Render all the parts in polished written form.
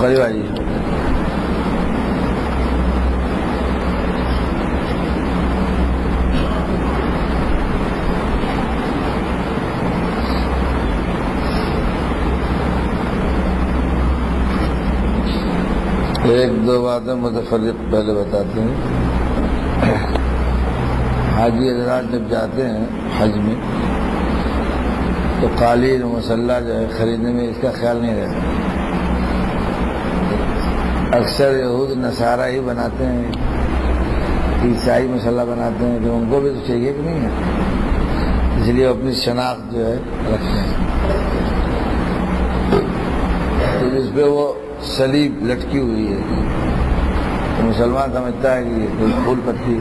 قریب آئیے. ایک دو باتیں متفرق پہلے بتاتے ہیں. حاجی حضرات جب جاتے ہیں حج میں تو قالین و مسلح جو ہے خریدنے میں اس کا خیال نہیں رہتا. اکثر یہود نصارہ ہی بناتے ہیں، عیسائی مسلح بناتے ہیں، کہ ان کو بھی تو چاہیے کہ نہیں ہے، اس لیے اپنی شناخت جو ہے رکھتے ہیں. تو جس پہ وہ صلیب لٹکی ہوئی ہے تو مسلمان سمجھتا ہے کہ یہ کوئی پھول پتی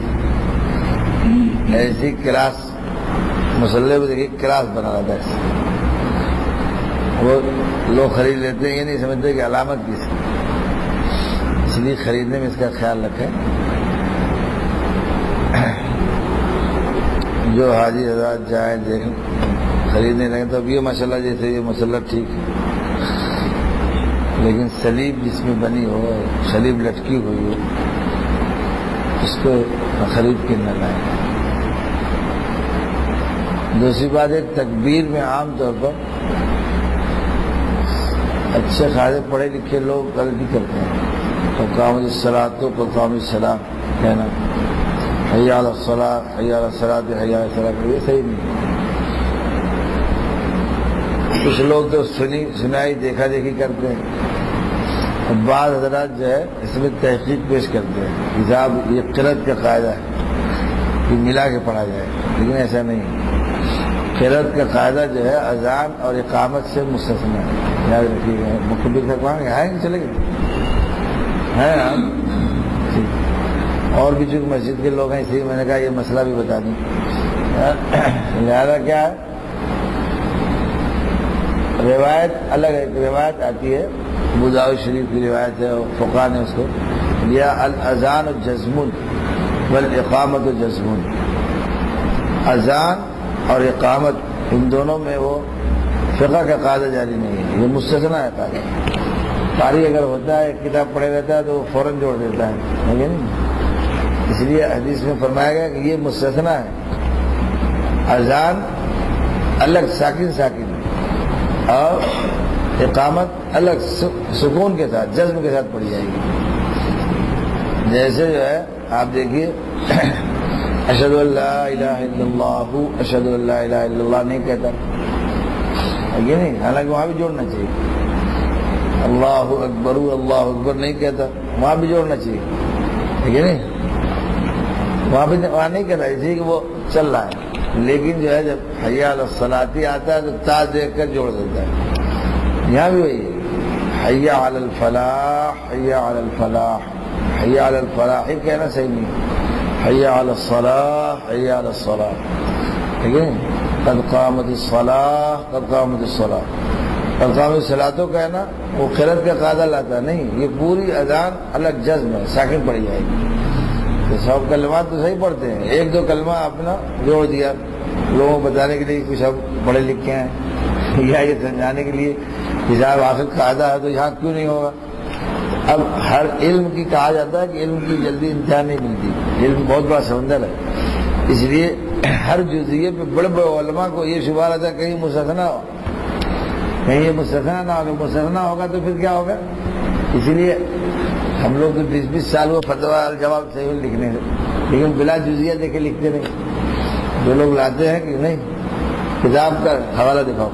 ایسی کراس مسلح پہ دیکھیے کراس بنا رہتا ہے. وہ لوگ خرید لیتے ہیں، یہ نہیں سمجھتے کہ علامت کس ہے، اس لیے خریدنے میں اس کا خیال رکھیں. جو حاجی حضرات جائیں دیکھیں خریدنے لگیں تو اب یہ ماشاءاللہ جیسے یہ مسلح ٹھیک ہے، لیکن صلیب جس میں بنی ہو، صلیب لٹکی ہوئی ہو، اس کو خرید کے نہ لائیں. دوسری بات ہے تکبیر میں عام طور پر اچھے خاصے پڑھے لکھے لوگ غلطی کرتے ہیں. تو قامت الصلاۃ تو قامت السلام کہنا، حی علی الصلاۃ، حی علی الصلاۃ، حی علی الصلاۃ، یہ صحیح نہیں. کچھ لوگ تو سنائی دیکھا دیکھی کرتے ہیں. بعض حضرات جو ہے اس میں تحقیق پیش کرتے ہیں، حساب یہ قرأت کا قاعدہ ہے کہ ملا کے پڑھا جائے، لیکن ایسا نہیں. قرأت کا قاعدہ جو ہے اذان اور اقامت سے مستثنی ہے، یاد رکھیے گا. مخبر صاحب کہاں گے؟ آئیں گے، چلے گئے ہیں آپ. اور بھی چونکہ مسجد کے لوگ ہیں اسی لیے میں نے کہا یہ مسئلہ بھی بتا دیں. لہٰذا کیا ہے، روایت الگ ہے. روایت آتی ہے ابو داؤد شریف کی روایت ہے، فقہا نے اس کو لیا الاذان جزم والاقامت جزم. اذان اور اقامت ان دونوں میں وہ فقہ کا قاعدہ جاری نہیں ہے، یہ مستثنیٰ ہے قاعدہ. قاری اگر ہوتا ہے ایک کتاب پڑھے رہتا ہے تو وہ فوراً جوڑ دیتا ہے، نہیں. اس لیے حدیث میں فرمایا گیا کہ یہ مستثنیٰ ہے. اذان الگ ساکن ساکن اور اقامت الگ سکون کے ساتھ جذب کے ساتھ پڑھی جائے گی. جیسے جو ہے آپ دیکھیے اشہد ان لا الہ الا اللہ، اشہد ان لا الہ الا اللہ نہیں کہتا، یہ نہیں، حالانکہ وہاں بھی جوڑنا چاہیے. اللہ اکبر اللہ اکبر نہیں کہتا، وہاں بھی جوڑنا چاہیے، یہ نہیں، وہاں نہیں کہتا، اسی کہ وہ چل رہا ہے. لیکن جو ہے جب حی علی الصلاۃ آتا ہے تو تا دیکھ کر جوڑ دیتا ہے. یہاں بھی وہی حی علی الفلاح، حی علی الفلاح، حی علی الفلاح، یہ کہنا صحیح نہیں. حی علی الصلاح، حی علی الصلاح، ٹھیک ہے. قد قامت الصلاح، قد قامت الصلاح، قد قامت الصلاۃ کا ہے نا، وہ قرأت کا قاعدہ لاتا نہیں. یہ پوری اذان الگ جزم ہے، ساکن پڑھی جائے گی. تو سب کلمات تو صحیح پڑھتے ہیں، ایک دو کلمہ اپنا جوڑ دیا لوگوں کو بتانے کے لیے کہ سب پڑھے لکھے ہیں، یا یہ سمجھانے کے لیے حساب آخر قاعدہ ہے تو یہاں کیوں نہیں ہوگا. اب ہر علم کی کہا جاتا ہے کہ علم کی جلدی انتہا نہیں ملتی، علم بہت بڑا سمندر ہے. اس لیے ہر جزئیے پہ بڑے بڑے علماء کو یہ شبہ رہتا ہے کہیں مستثنی ہو، کہیں یہ مستثنی نہ ہو. مستثنی ہوگا تو پھر کیا ہوگا. اسی لیے ہم لوگ تو 20-20 سال وہ فتویٰ جواب صحیح لکھنے سے، لیکن بلا جزیہ دیکھے لکھتے نہیں. جو لوگ لاتے ہیں کہ نہیں کتاب کا حوالہ دکھاؤ،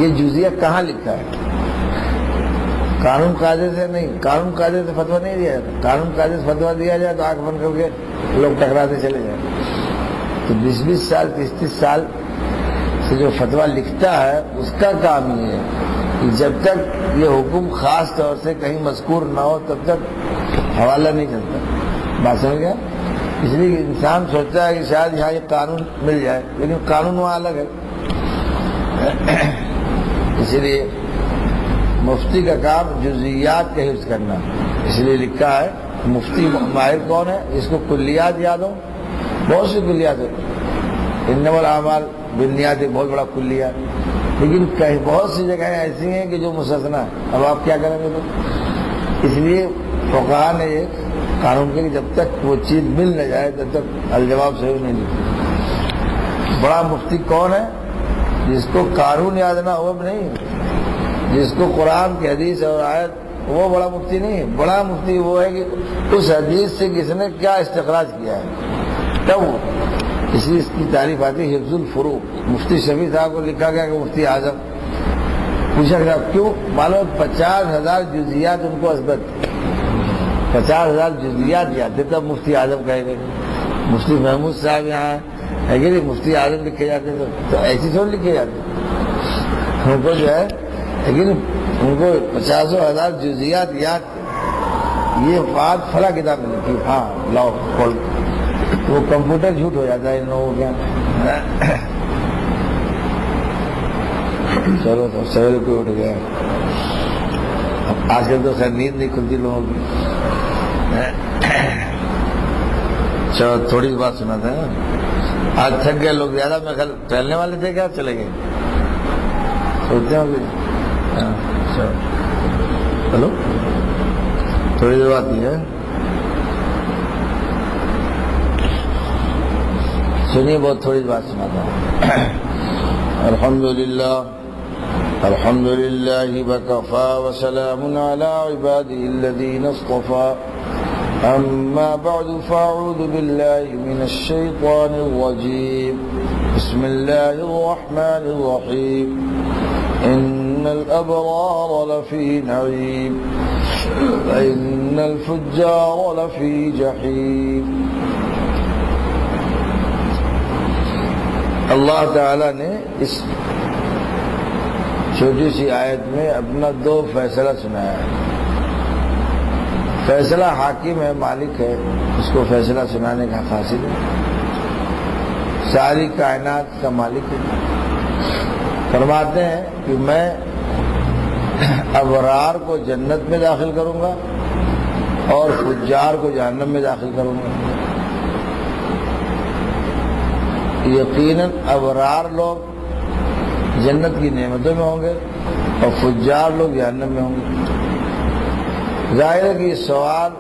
یہ جزیہ کہاں لکھا ہے. قانون قاعدے سے نہیں، قانون قاعدے سے فتویٰ نہیں دیا جاتا. قانون قاعدے سے فتویٰ دیا جائے تو آنکھ بند کر کے لوگ ٹکراتے چلے جائیں. تو 20-20 سال 30-30 سال سے جو فتویٰ لکھتا ہے اس کا کام یہ ہے کہ جب تک یہ حکم خاص طور سے کہیں مذکور نہ ہو تب تک حوالہ نہیں چلتا. بات سمجھ گیا. اس لیے انسان سوچتا ہے کہ شاید یہاں یہ قانون مل جائے، لیکن قانون وہاں الگ ہے. اسی لیے مفتی کا کام جزئیات کا حفظ کرنا. اس لیے لکھا ہے مفتی ماہر کون ہے، اس کو کلیات یاد ہو، بہت سی کلیات ہے. انما الاعمال بالنیات ایک بہت بڑا کلیہ، لیکن بہت سی جگہیں ایسی ہیں کہ جو مستثنا ہے. اب آپ کیا کریں گے؟ تو اس لیے فقہا نے یہ قانون کیا کہ جب تک وہ چیز مل نہ جائے تب تک الجواب صحیح نہیں لکھتے. بڑا مفتی کون ہے؟ جس کو قانون یاد نہ ہو نہیں، جس کو قرآن کی حدیث اور آیت، وہ بڑا مفتی نہیں ہے. بڑا مفتی وہ ہے کہ اس حدیث سے کس نے کیا استخراج کیا ہے تب وہ. اس لیے اس کی تعریف آتی ہے حفظ الفروق. مفتی شفیع صاحب کو لکھا گیا کہ مفتی اعظم. پوچھا گیا کیوں؟ معلوم 50,000 جزیات ان کو اثبت، 50,000 جزیات یاد تھے تب مفتی اعظم کہے گئے. مفتی محمود صاحب یہاں ہے کہ مفتی اعظم لکھے جاتے تو ایسی تھوڑی لکھے جاتے. ان کو جو ہے لیکن ان کو 50,000 جزیات یاد تھے. یہ بات فلاں کتاب میں لکھی، ہاں لاؤ کھول. وہ کمپیوٹر جھوٹ ہو جاتا ہے ان لوگوں کے. چلو تو سویرے کوئی اٹھ گیا. آج کل تو خیر نیند نہیں کھلتی لوگوں کی. چلو تھوڑی سی بات سنا تھا نا. آج تھک گئے لوگ زیادہ. میں کل ٹہلنے والے تھے کیا چلے گئے؟ سوچتے ہوں گے. چلو تھوڑی دیر بات ہے. سنیے بہت تھوڑی بات سناتا ہوں. الحمدللہ الحمدللہ وکفا وسلام علی عبادہ الذین اصطفى. اما بعد فاعوذ باللہ من الشیطان الرجیم. بسم اللہ الرحمن الرحیم. ان الابرار لفی نعیم وان الفجار لفی جحیم. اللہ تعالی نے اس چھوٹی سی آیت میں اپنا 2 فیصلہ سنایا ہے. فیصلہ حاکم ہے، مالک ہے، اس کو فیصلہ سنانے کا حاصل ہے. ساری کائنات کا مالک ہے. فرماتے ہیں کہ میں ابرار کو جنت میں داخل کروں گا اور فجار کو جہنم میں داخل کروں گا. یقیناً ابرار لوگ جنت کی نعمتوں میں ہوں گے اور فجار لوگ جہنم میں ہوں گے. ظاہر ہے کہ یہ سوال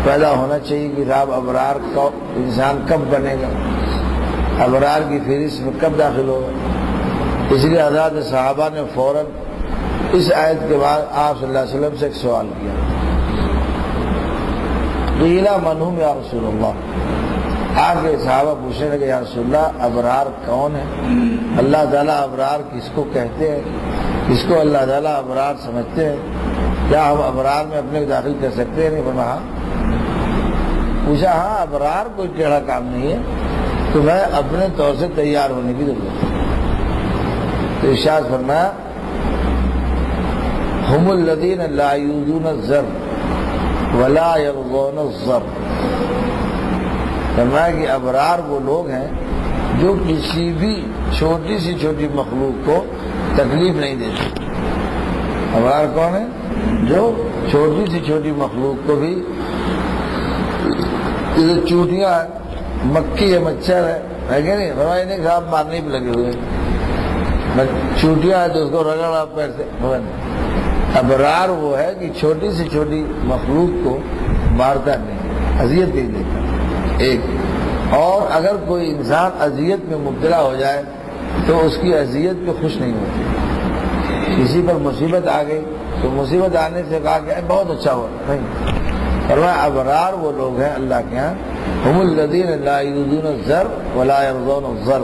پیدا ہونا چاہیے کہ رب ابرار کا انسان کب بنے گا، ابرار کی فہرست میں کب داخل ہوگا. اس لیے حضرات صحابہ نے فوراً اس آیت کے بعد آپ صلی اللہ علیہ وسلم سے ایک سوال کیا. قیل من هم یا رسول اللہ. آگے صحابہ پوچھنے لگے یا رسول اللہ ابرار کون ہے؟ اللہ تعالیٰ ابرار کس کو کہتے ہیں؟ کس کو اللہ تعالیٰ ابرار سمجھتے ہیں؟ کیا ہم ابرار میں اپنے کو داخل کر سکتے ہیں؟ نہیں فرمایا. پوچھا ہاں ابرار کوئی ٹیڑھا کام نہیں ہے، تو میں اپنے طور سے تیار ہونے کی ضرورت ہے. تو ارشاد فرمایا ہم الذین لا یؤذون الزر ولا یرضون الضر. فرمایا کہ ابرار وہ لوگ ہیں جو کسی بھی چھوٹی سی چھوٹی مخلوق کو تکلیف نہیں دیتے. ابرار کون ہے؟ جو چھوٹی سی چھوٹی مخلوق کو بھی، جیسے چوٹیاں مکھی ہے، مچھر ہے کہ نہیں، فرمایا نہیں صاحب مارنے بھی لگے ہوئے. چوٹیاں ہے تو اس کو رگڑا پیر سے. ابرار وہ ہے کہ چھوٹی سی چھوٹی مخلوق کو مارتا نہیں، اذیت نہیں دیتا. ایک اور اگر کوئی انسان اذیت میں مبتلا ہو جائے تو اس کی اذیت پہ خوش نہیں ہوتی. کسی پر مصیبت آ گئی تو مصیبت آنے سے کہا کہ بہت اچھا ہوا نہیں. فرمایا ابرار وہ لوگ ہیں اللہ کے ہاں ہم الذین لا یؤذون الزر ولا یرضون الضر،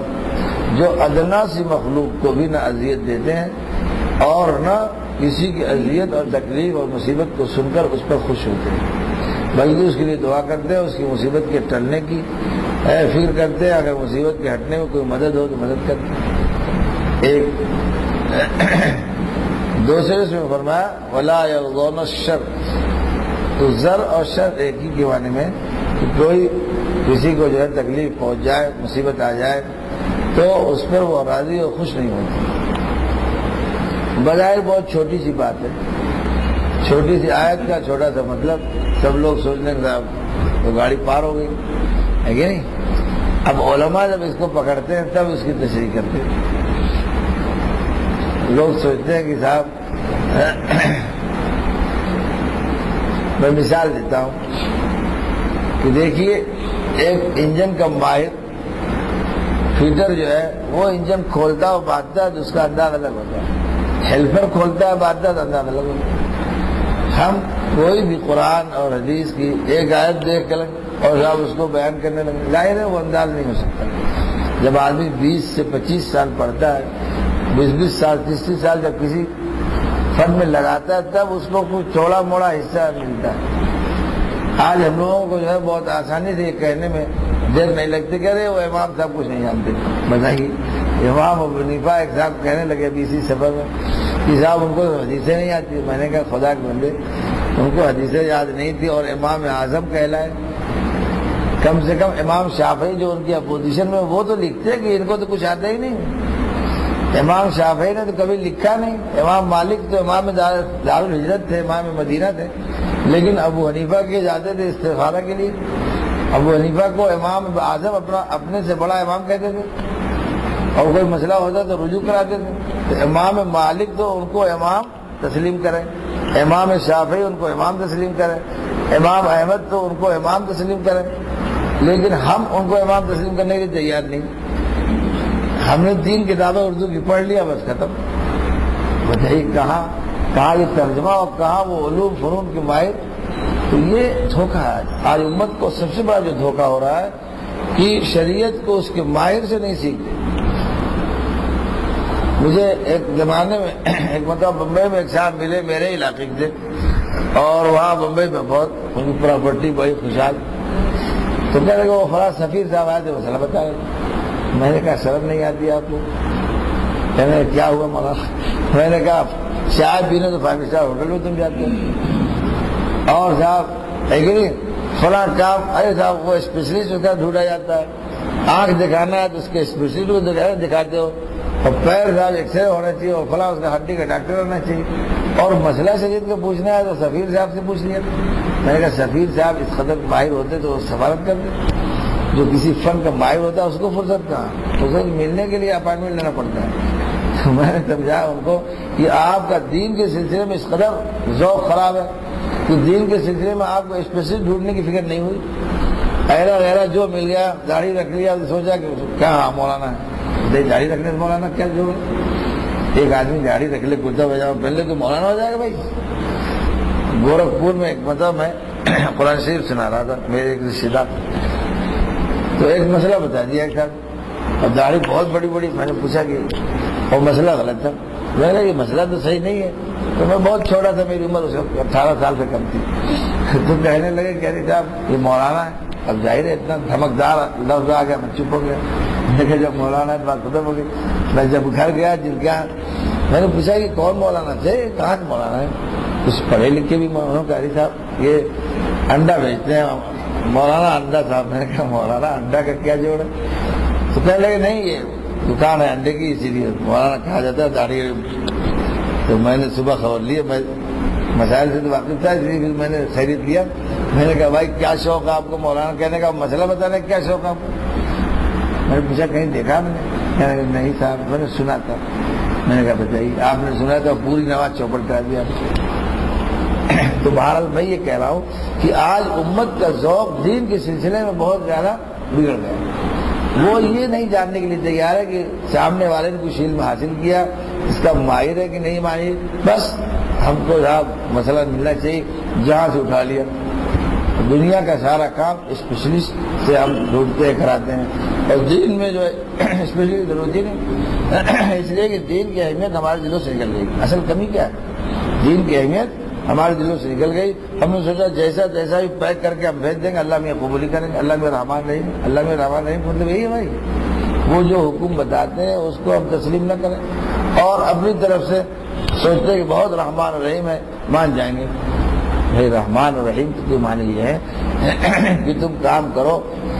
جو ادنا سی مخلوق کو بھی نہ اذیت دیتے ہیں اور نہ کسی کی اذیت اور تکلیف اور مصیبت کو سن کر اس پر خوش ہوتے ہیں، بلکہ اس کے لیے دعا کرتے ہیں، اس کی مصیبت کے ٹلنے کی فکر کرتے ہیں. اگر مصیبت کے ہٹنے میں کوئی مدد ہو تو مدد کرتے ہیں. ایک دوسرے اس میں فرمایا ولا یرضون الشر. تو زر اور شر ایک ہی کے معنی میں کہ کوئی کسی کو جو ہے تکلیف پہنچ جائے، مصیبت آ جائے تو اس پر وہ راضی اور خوش نہیں ہوتی. بظاہر بہت چھوٹی سی بات ہے، چھوٹی سی آیت کا چھوٹا سا مطلب. سب لوگ سوچنے کا تو گاڑی پار ہو گئی ہے کہ نہیں. اب علماء جب اس کو پکڑتے ہیں تب اس کی تشریح کرتے ہیں. لوگ سوچتے ہیں کہ صاحب میں مثال دیتا ہوں کہ دیکھیے ایک انجن کا ماہر فیٹر جو ہے وہ انجن کھولتا اور باندھتا ہے تو اس کا انداز الگ ہوتا ہے، ہیلپر کھولتا ہے باندھتا ہے تو انداز الگ ہوتا ہے۔ ہم کوئی بھی قرآن اور حدیث کی ایک آیت دیکھ کر اور صاحب اس کو بیان کرنے لگے، ظاہر ہے وہ انداز نہیں ہو سکتا۔ جب آدمی 20 سے 25 سال پڑھتا ہے، 20 سال 30 سال جب کسی فن میں لگاتا ہے تب اس کو کچھ چوڑا موڑا حصہ ملتا ہے۔ آج ہم لوگوں کو جو ہے بہت آسانی سے یہ کہنے میں دیر نہیں لگتی کہ ارے وہ امام صاحب کچھ نہیں جانتے۔ بتائیے امام ابو حنیفہ ایک صاحب کہنے لگے ابھی اسی سفر میں کہ صاحب ان کو حدیثیں نہیں آتی۔ میں نے کہا خدا کے بندے ان کو حدیثیں یاد نہیں تھی اور امام اعظم کہلائے، کم سے کم امام شافعی جو ان کی اپوزیشن میں وہ تو لکھتے کہ ان کو تو کچھ آتا ہی نہیں۔ امام شافعی نے تو کبھی لکھا نہیں، امام مالک تو امام دارالہجرت تھے، امام مدینہ تھے، لیکن ابو حنیفہ کے جاتے تھے استخارہ کے لیے۔ ابو حنیفہ کو امام اعظم اپنے سے بڑا امام کہتے تھے اور کوئی مسئلہ ہوتا تو رجوع کراتے تھے۔ تو امام مالک تو ان کو امام تسلیم کرے، امام شافعی ان کو امام تسلیم کرے، امام احمد تو ان کو امام تسلیم کرے، لیکن ہم ان کو امام تسلیم کرنے کے لیے تیار نہیں۔ ہم نے 3 کتابیں اردو کی پڑھ لیا بس ختم۔ بتائیے کہاں یہ ترجمہ اور کہاں وہ علوم فنون کے ماہر۔ تو یہ دھوکہ ہے آج امت کو، سب سے بڑا جو دھوکہ ہو رہا ہے کہ شریعت کو اس کے ماہر سے نہیں سیکھتے۔ مجھے ایک زمانے میں ایک مطلب بمبئی میں ایک صاحب ملے میرے علاقے کے، اور وہاں بمبئی میں بہت ان کی پراپرٹی بڑی خوشحال، تو کہنے لگے وہ فلاں سفیر صاحب آئے تھے مسئلہ بتایا۔ میں نے کہا شرم نہیں آتی آپ کو؟ کہنے لگے کیا ہوا مولانا؟ میں نے کہا چائے پینے تو 5 اسٹار ہوٹل میں تم جاتے ہو، اور صاحب فلاں کام، ارے صاحب وہ اسپیشلسٹ ہوتا ہے ڈھونڈا جاتا ہے، آنکھ دکھانا ہے تو اس کے اسپیشلسٹ کو دکھاتے ہو، اور پیر صاحب ایکس رے ہونا چاہیے، اور فلاں اس کا ہڈی کا ڈاکٹر ہونا چاہیے، اور مسئلہ شریعت کا پوچھنا ہے تو سفیر صاحب سے پوچھ لیا۔ میں نے کہا سفیر صاحب اس قدر ماہر ہوتے تو وہ سفارت کرتے، جو کسی فن کا ماہر ہوتا ہے اس کو فرصت کہاں، اسے ملنے کے لیے اپائنٹمنٹ لینا پڑتا ہے۔ تو میں نے سمجھایا ان کو کہ آپ کا دین کے سلسلے میں اس قدر ذوق خراب ہے کہ دین کے سلسلے میں آپ کو اسپیشل ڈھونڈنے کی فکر نہیں ہوئی، ایرا جو مل گیا، داڑھی رکھ لیا، سوچا کہ کیا مولانا ہے، داڑھی رکھنے سے مولانا کیا جو ہے؟ ایک آدمی داڑھی رکھ لے، کرتا پاجامہ پہن لے تو مولانا ہو جائے گا بھائی؟ گورکھپور میں ایک مطلب میں قرآن شریف سنا رہا تھا، میرے ایک رشتے دار، تو ایک مسئلہ بتا دیا ایک صاحب، اور داڑھی بہت بڑی بڑی، میں نے پوچھا کہ اور مسئلہ غلط تھا، میں نے یہ مسئلہ تو صحیح نہیں ہے، تو میں بہت چھوٹا تھا، میری عمر اس وقت 18 سال سے کم تھی، تو کہنے لگے کہہ رہے صاحب یہ مولانا ہے۔ اب ظاہر ہے اتنا دھمکدار لفظ آ گیا، میں چپ ہو گیا، میں نے کہا جب مولانا ہے تو بات ختم ہو گئی۔ میں جب گھر گیا جن کے یہاں، میں نے پوچھا کہ کون مولانا تھے، کہاں سے مولانا ہے؟ کچھ پڑھے لکھے بھی کہہ رہی صاحب یہ انڈا بیچتے ہیں مولانا انڈا صاحب۔ میں نے کہا مولانا انڈا کا کیا جوڑ ہے؟ تو کہنے لگے نہیں یہ دکان ہے انڈے کی، اسی لیے مولانا کہا جاتا ہے داڑھی۔ تو میں نے صبح خبر لی، میں مسائل سے تو واقف تھا، اس لیے پھر میں نے خیریت لیا۔ میں نے کہا بھائی کیا شوق ہے آپ کو مولانا کہنے کا، مسئلہ بتانے کا کیا شوق ہے آپ کو؟ میں نے پوچھا کہیں دیکھا میں نے؟ کہنے لگا نہیں صاحب میں نے سنا تھا۔ میں نے کہا بتائیے آپ نے سنا تھا، پوری نماز چوپٹ کر دیا۔ تو بہرحال میں یہ کہہ رہا ہوں کہ آج امت کا ذوق دین کے سلسلے میں بہت زیادہ بگڑ گیا، وہ یہ نہیں جاننے کے لیے تیار ہے کہ سامنے والے نے کچھ علم حاصل کیا، اس کا ماہر ہے کہ نہیں ماہر، بس ہم کو صاحب مسئلہ ملنا چاہیے، جہاں سے اٹھا لیا۔ دنیا کا سارا کام اسپیشلسٹ سے ہم ڈھونڈتے کراتے ہیں، اور دین میں جو ہے اسپیشلسٹ ضروری نہیں، اس لیے کہ دین کی اہمیت ہمارے دلوں سے نکل گئی۔ اصل کمی کیا ہے؟ دین کی اہمیت ہمارے دلوں سے نکل گئی۔ ہم نے سوچا جیسا تیسا بھی پیک کر کے ہم بھیج دیں گے، اللہ میں قبولی کریں گے، اللہ میں رحمان رحیم، اللہ میں رحمان رحیم مطلب یہی ہے بھائی، وہ جو حکم بتاتے ہیں اس کو ہم تسلیم نہ کریں اور اپنی طرف سے سوچتے ہیں کہ بہت رحمان رحیم ہے مان جائیں گے۔ بھائی رحمان اور رحیم کی معنی یہ ہے کہ تم کام کرو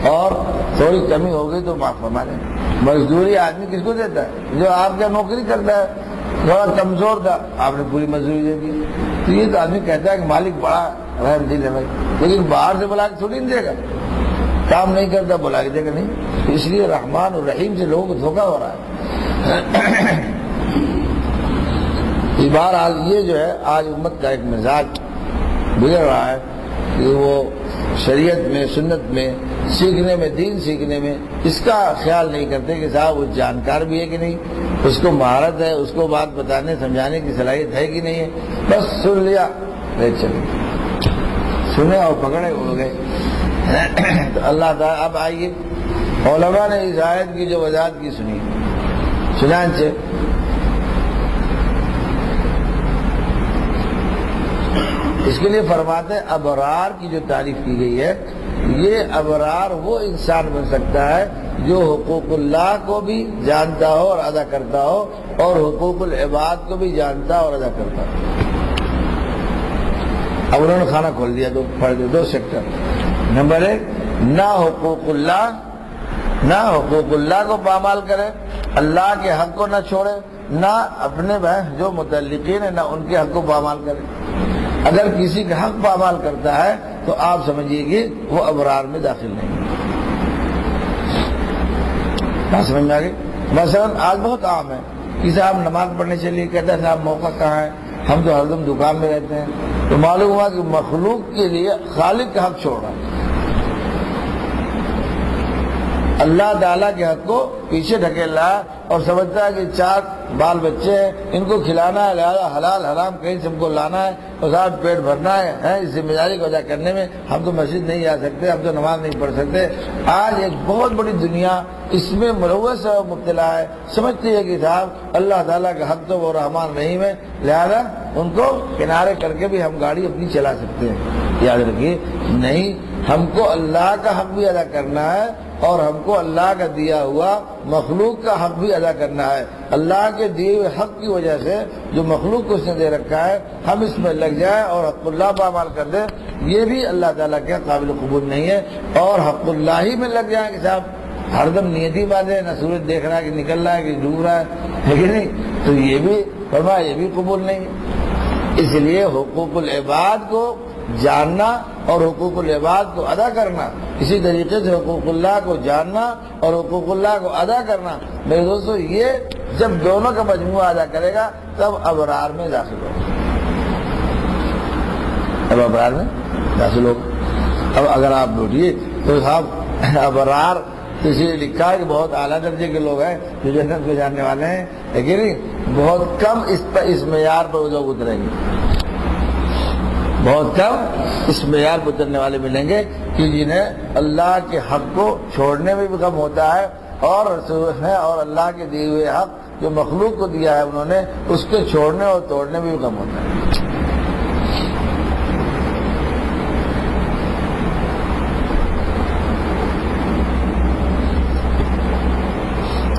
اور تھوڑی کمی ہو گئی تو معاف فرما دیں۔ مزدوری آدمی کس کو دیتا ہے؟ جو آپ کا نوکری کرتا ہے، تھوڑا کمزور تھا آپ نے پوری مزدوری دے دی، تو یہ تو آدمی کہتا ہے کہ مالک بڑا رحم دل ہے بھائی، لیکن باہر سے بلا کے تھوڑی نہیں دے گا، کام نہیں کرتا بلا کے دے گا نہیں۔ اس لیے رحمان اور رحیم سے لوگوں کو دھوکہ ہو رہا ہے۔ بہرحال یہ جو ہے آج امت کا ایک مزاج گزر رہا ہے کہ وہ شریعت میں سنت میں سیکھنے میں دین سیکھنے میں اس کا خیال نہیں کرتے کہ صاحب وہ جانکار بھی ہے کہ نہیں، اس کو مہارت ہے، اس کو بات بتانے سمجھانے کی صلاحیت ہے کہ نہیں ہے، بس سن لیا چلے سنے اور پکڑے ہو گئے۔ تو اللہ تعالیٰ اب آئیے علماء نے اس آیت کی جو وضاحت کی سنی، چنانچہ اس کے لیے فرماتے ہیں ابرار کی جو تعریف کی گئی ہے، یہ ابرار وہ انسان بن سکتا ہے جو حقوق اللہ کو بھی جانتا ہو اور ادا کرتا ہو اور حقوق العباد کو بھی جانتا اور ادا کرتا ہو۔ اب انہوں نے کھانا کھول دیا، دو سیکٹر۔ نمبر 1، نہ حقوق اللہ کو پامال کرے، اللہ کے حق کو نہ چھوڑے، نہ اپنے جو متعلقین ہیں نہ ان کے حق کو پامال کرے۔ اگر کسی کا حق پامال کرتا ہے تو آپ سمجھیے کہ وہ ابرار میں داخل نہیں ہے۔ کیا سمجھ میں آگے؟ مثلا آج بہت عام ہے کہ صاحب نماز پڑھنے چلیے، کہتے ہیں صاحب موقع کہاں ہے، ہم تو ہر دم دکان میں رہتے ہیں، تو معلوم ہوا کہ مخلوق کے لیے خالق کا حق چھوڑ رہا ہے، اللہ تعالیٰ کے حق کو پیچھے ڈھکیل رہا ہے اور سمجھتا ہے کہ 4 بال بچے ہیں، ان کو کھلانا ہے، لہٰذا حلال حرام کہیں سے ہم کو لانا ہے اور ساتھ پیٹ بھرنا ہے، اس ذمہ داری کو ادا کرنے میں ہم تو مسجد نہیں جا سکتے، ہم تو نماز نہیں پڑھ سکتے۔ آج ایک بہت بڑی دنیا اس میں ملوث اور مبتلا ہے، سمجھتی ہے کہ صاحب اللہ تعالیٰ کا حق تو وہ رحمان رحیم ہے، لہذا ان کو کنارے کر کے بھی ہم گاڑی اپنی چلا سکتے ہیں۔ یاد رکھیے، نہیں، ہم کو اللہ کا حق بھی ادا کرنا ہے اور ہم کو اللہ کا دیا ہوا مخلوق کا حق بھی ادا کرنا ہے۔ اللہ کے دیے ہوئے حق کی وجہ سے جو مخلوق کو اس نے دے رکھا ہے ہم اس میں لگ جائیں اور حق اللہ پامال کر دیں، یہ بھی اللہ تعالیٰ کے قابل قبول نہیں ہے۔ اور حق اللہ ہی میں لگ جائیں کہ صاحب ہر دم نیتی باندھے، نہ سورج دیکھ رہا ہے کہ نکل رہا ہے کہ ڈوب رہا ہے کہ نہیں، تو یہ بھی فرمایا یہ بھی قبول نہیں ہے۔ اس لیے حقوق العباد کو جاننا اور حقوق العباد کو ادا کرنا، اسی طریقے سے حقوق اللہ کو جاننا اور حقوق اللہ کو ادا کرنا، میرے دوستو، یہ جب دونوں کا مجموعہ ادا کرے گا تب ابرار میں داخل ہوگا، اب ابرار میں داخل ہوگا۔ اب اگر آپ لوٹیے تو صاحب ابرار اس لیے لکھا ہے کہ بہت اعلیٰ درجے کے لوگ ہیں جو جنت کو جاننے والے ہیں، لیکن بہت کم اس معیار پر وہ لوگ اتریں گے، بہت کم اس معیار پر اترنے والے ملیں گے کہ جنہیں اللہ کے حق کو چھوڑنے میں بھی کم ہوتا ہے اور اللہ کے دیے ہوئے حق جو مخلوق کو دیا ہے انہوں نے اس کے چھوڑنے اور توڑنے میں بھی کم ہوتا ہے۔